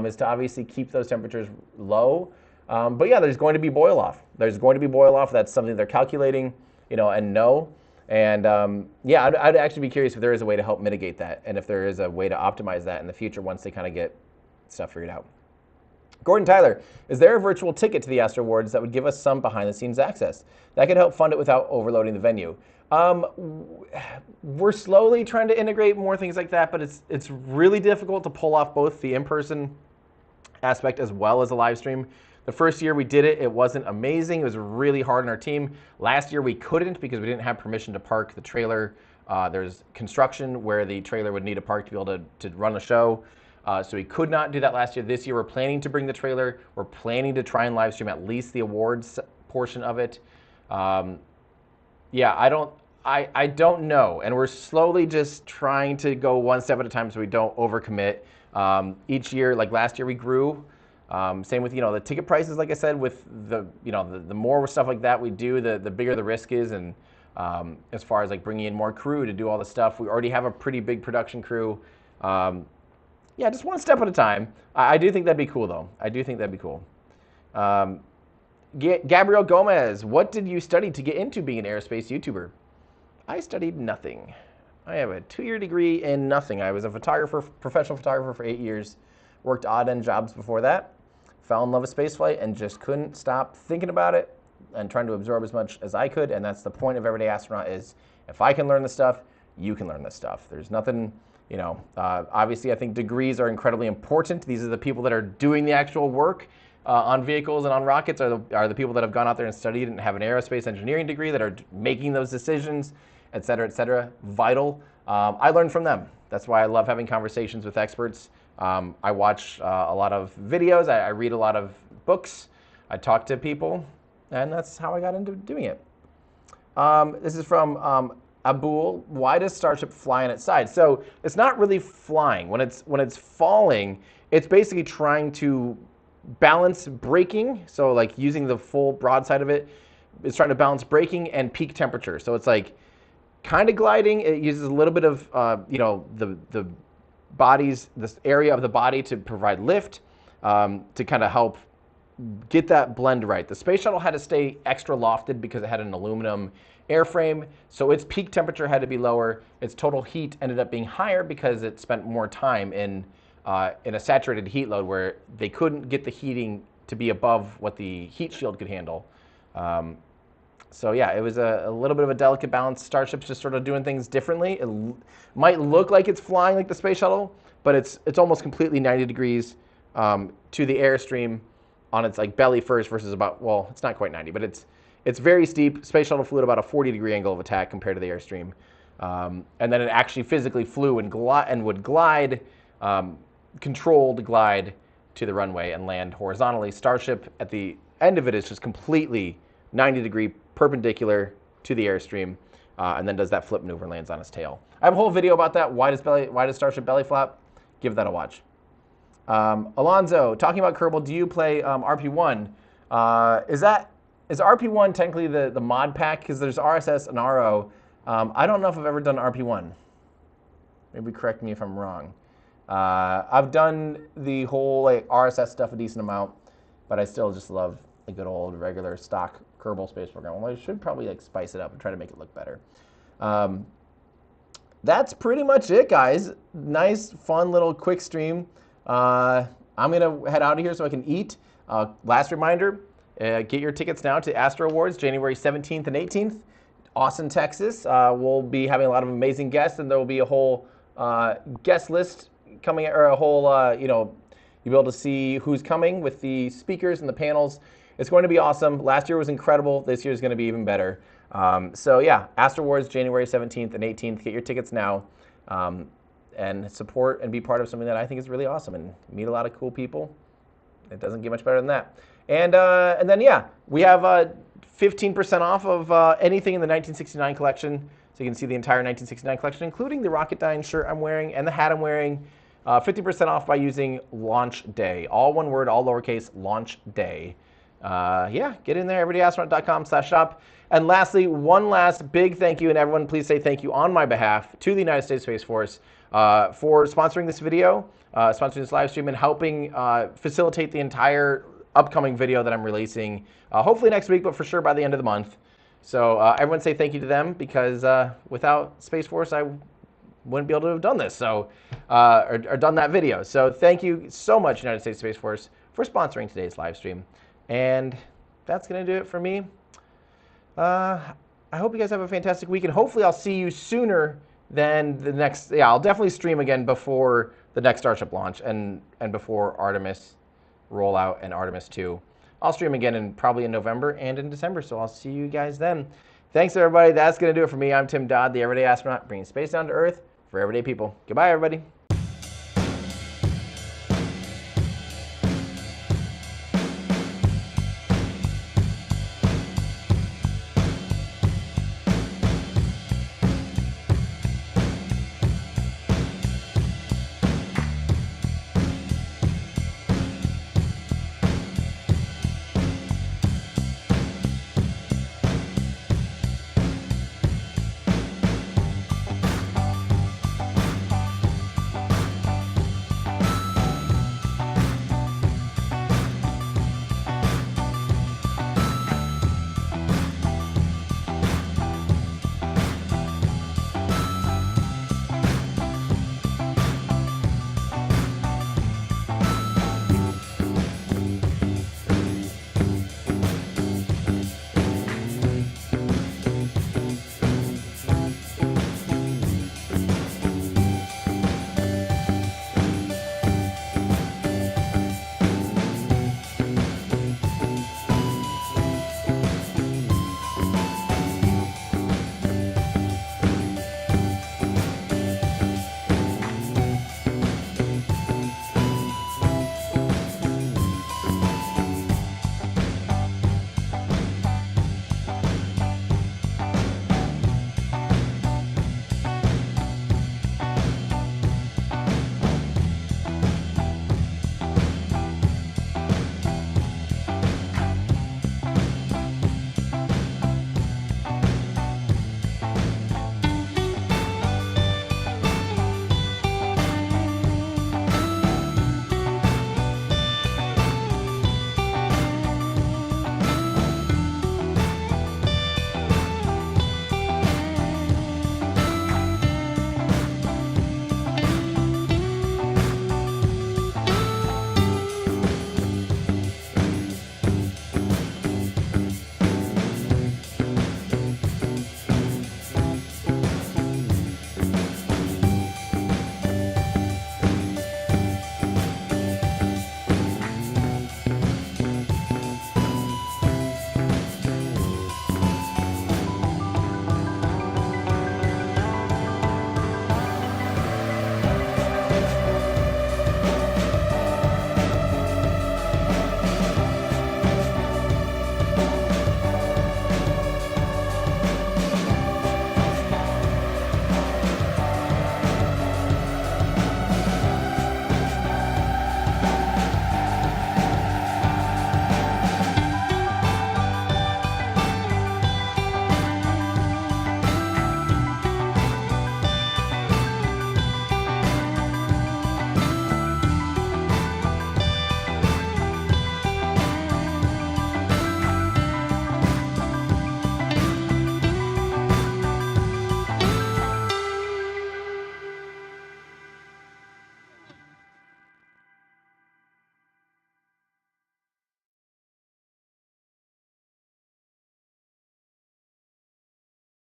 is to obviously keep those temperatures low. But yeah, there's going to be boil off. There's going to be boil off. That's something they're calculating, and know. And yeah, I'd actually be curious if there is a way to help mitigate that, and if there is a way to optimize that in the future once they kind of get stuff figured out. Gordon Tyler, is there a virtual ticket to the Astro Awards that would give us some behind-the-scenes access that could help fund it without overloading the venue? We're slowly trying to integrate more things like that, but it's really difficult to pull off both the in-person aspect as well as a live stream. The first year we did it, it wasn't amazing. It was really hard on our team. Last year we couldn't because we didn't have permission to park the trailer. There's construction where the trailer would need a park to be able to run a show. So we could not do that last year. This year we're planning to bring the trailer. We're planning to try and live stream at least the awards portion of it. Yeah, I don't know. And we're slowly just trying to go one step at a time so we don't overcommit. Each year, like last year we grew. Same with, the ticket prices, like I said, with the more stuff like that we do, the bigger the risk is. And as far as like bringing in more crew to do all the stuff, we already have a pretty big production crew. Yeah, just one step at a time. I do think that'd be cool, though. I do think that'd be cool. Gabriel Gomez, what did you study to get into being an aerospace YouTuber? I studied nothing. I have a 2-year degree in nothing. I was a professional photographer for 8 years, worked odd-end jobs before that, fell in love with spaceflight, and just couldn't stop thinking about it and trying to absorb as much as I could. And that's the point of Everyday Astronaut is, if I can learn this stuff, you can learn this stuff. There's nothing... obviously I think degrees are incredibly important. These are the people that are doing the actual work on vehicles and on rockets are the people that have gone out there and studied and have an aerospace engineering degree that are making those decisions, et cetera, et cetera. Vital. I learned from them. That's why I love having conversations with experts. I watch a lot of videos. I read a lot of books. I talk to people, and that's how I got into doing it. This is from Abul, why does Starship fly on its side? So it's not really flying. When it's falling, it's basically trying to balance braking. So like using the full broadside of it, it's trying to balance braking and peak temperature. So it's like kind of gliding. It uses a little bit of the bodies, this area of the body to provide lift, to kind of help get that blend right. The space shuttle had to stay extra lofted because it had an aluminum airframe, so its peak temperature had to be lower. Its total heat ended up being higher because it spent more time in a saturated heat load where they couldn't get the heating to be above what the heat shield could handle. So yeah, it was a little bit of a delicate balance. Starship's just sort of doing things differently. It might look like it's flying like the space shuttle, but it's almost completely 90 degrees to the airstream on its like belly first versus about, well, it's not quite 90, but it's very steep. Space shuttle flew at about a 40-degree angle of attack compared to the airstream. And then it actually physically flew and would glide, controlled glide to the runway and land horizontally. Starship at the end of it is just completely 90-degree perpendicular to the airstream, and then does that flip maneuver and lands on its tail. I have a whole video about that. Why does Starship belly flap? Give that a watch. Alonzo, talking about Kerbal, do you play RP1? Is RP1 technically the mod pack? Because there's RSS and RO. I don't know if I've ever done RP1. Maybe correct me if I'm wrong. I've done the whole like RSS stuff a decent amount, but I still just love a good old regular stock Kerbal space program. Well, I should probably like spice it up and try to make it look better. That's pretty much it, guys. Nice, fun little quick stream. I'm gonna head out of here so I can eat. Last reminder, get your tickets now to Astro Awards, January 17th and 18th. Austin, Texas. We'll be having a lot of amazing guests, and there will be a whole guest list coming, or a whole, you'll be able to see who's coming with the speakers and the panels. It's going to be awesome. Last year was incredible. This year is going to be even better. So yeah, Astro Awards, January 17th and 18th. Get your tickets now, and support and be part of something that I think is really awesome and meet a lot of cool people. It doesn't get much better than that. And then yeah, we have 15% off of anything in the 1969 collection. So you can see the entire 1969 collection, including the Rocketdyne shirt I'm wearing and the hat I'm wearing. 50% off by using launch day. All one word, all lowercase, launch day. Yeah, get in there, everydayastronaut.com/shop. And lastly, one last big thank you, and everyone please say thank you on my behalf to the United States Space Force for sponsoring this video, sponsoring this live stream, and helping facilitate the entire upcoming video that I'm releasing, hopefully next week, but for sure by the end of the month. So everyone say thank you to them, because without Space Force, I wouldn't be able to have done this, so or done that video. So thank you so much, United States Space Force, for sponsoring today's live stream. And that's going to do it for me. I hope you guys have a fantastic week, and hopefully I'll see you sooner than the next. Yeah, I'll definitely stream again before the next Starship launch and before Artemis rollout and Artemis 2. I'll stream again probably in November and in December, so I'll see you guys then. Thanks, everybody. That's going to do it for me. I'm Tim Dodd, the Everyday Astronaut, bringing space down to Earth for everyday people. Goodbye, everybody.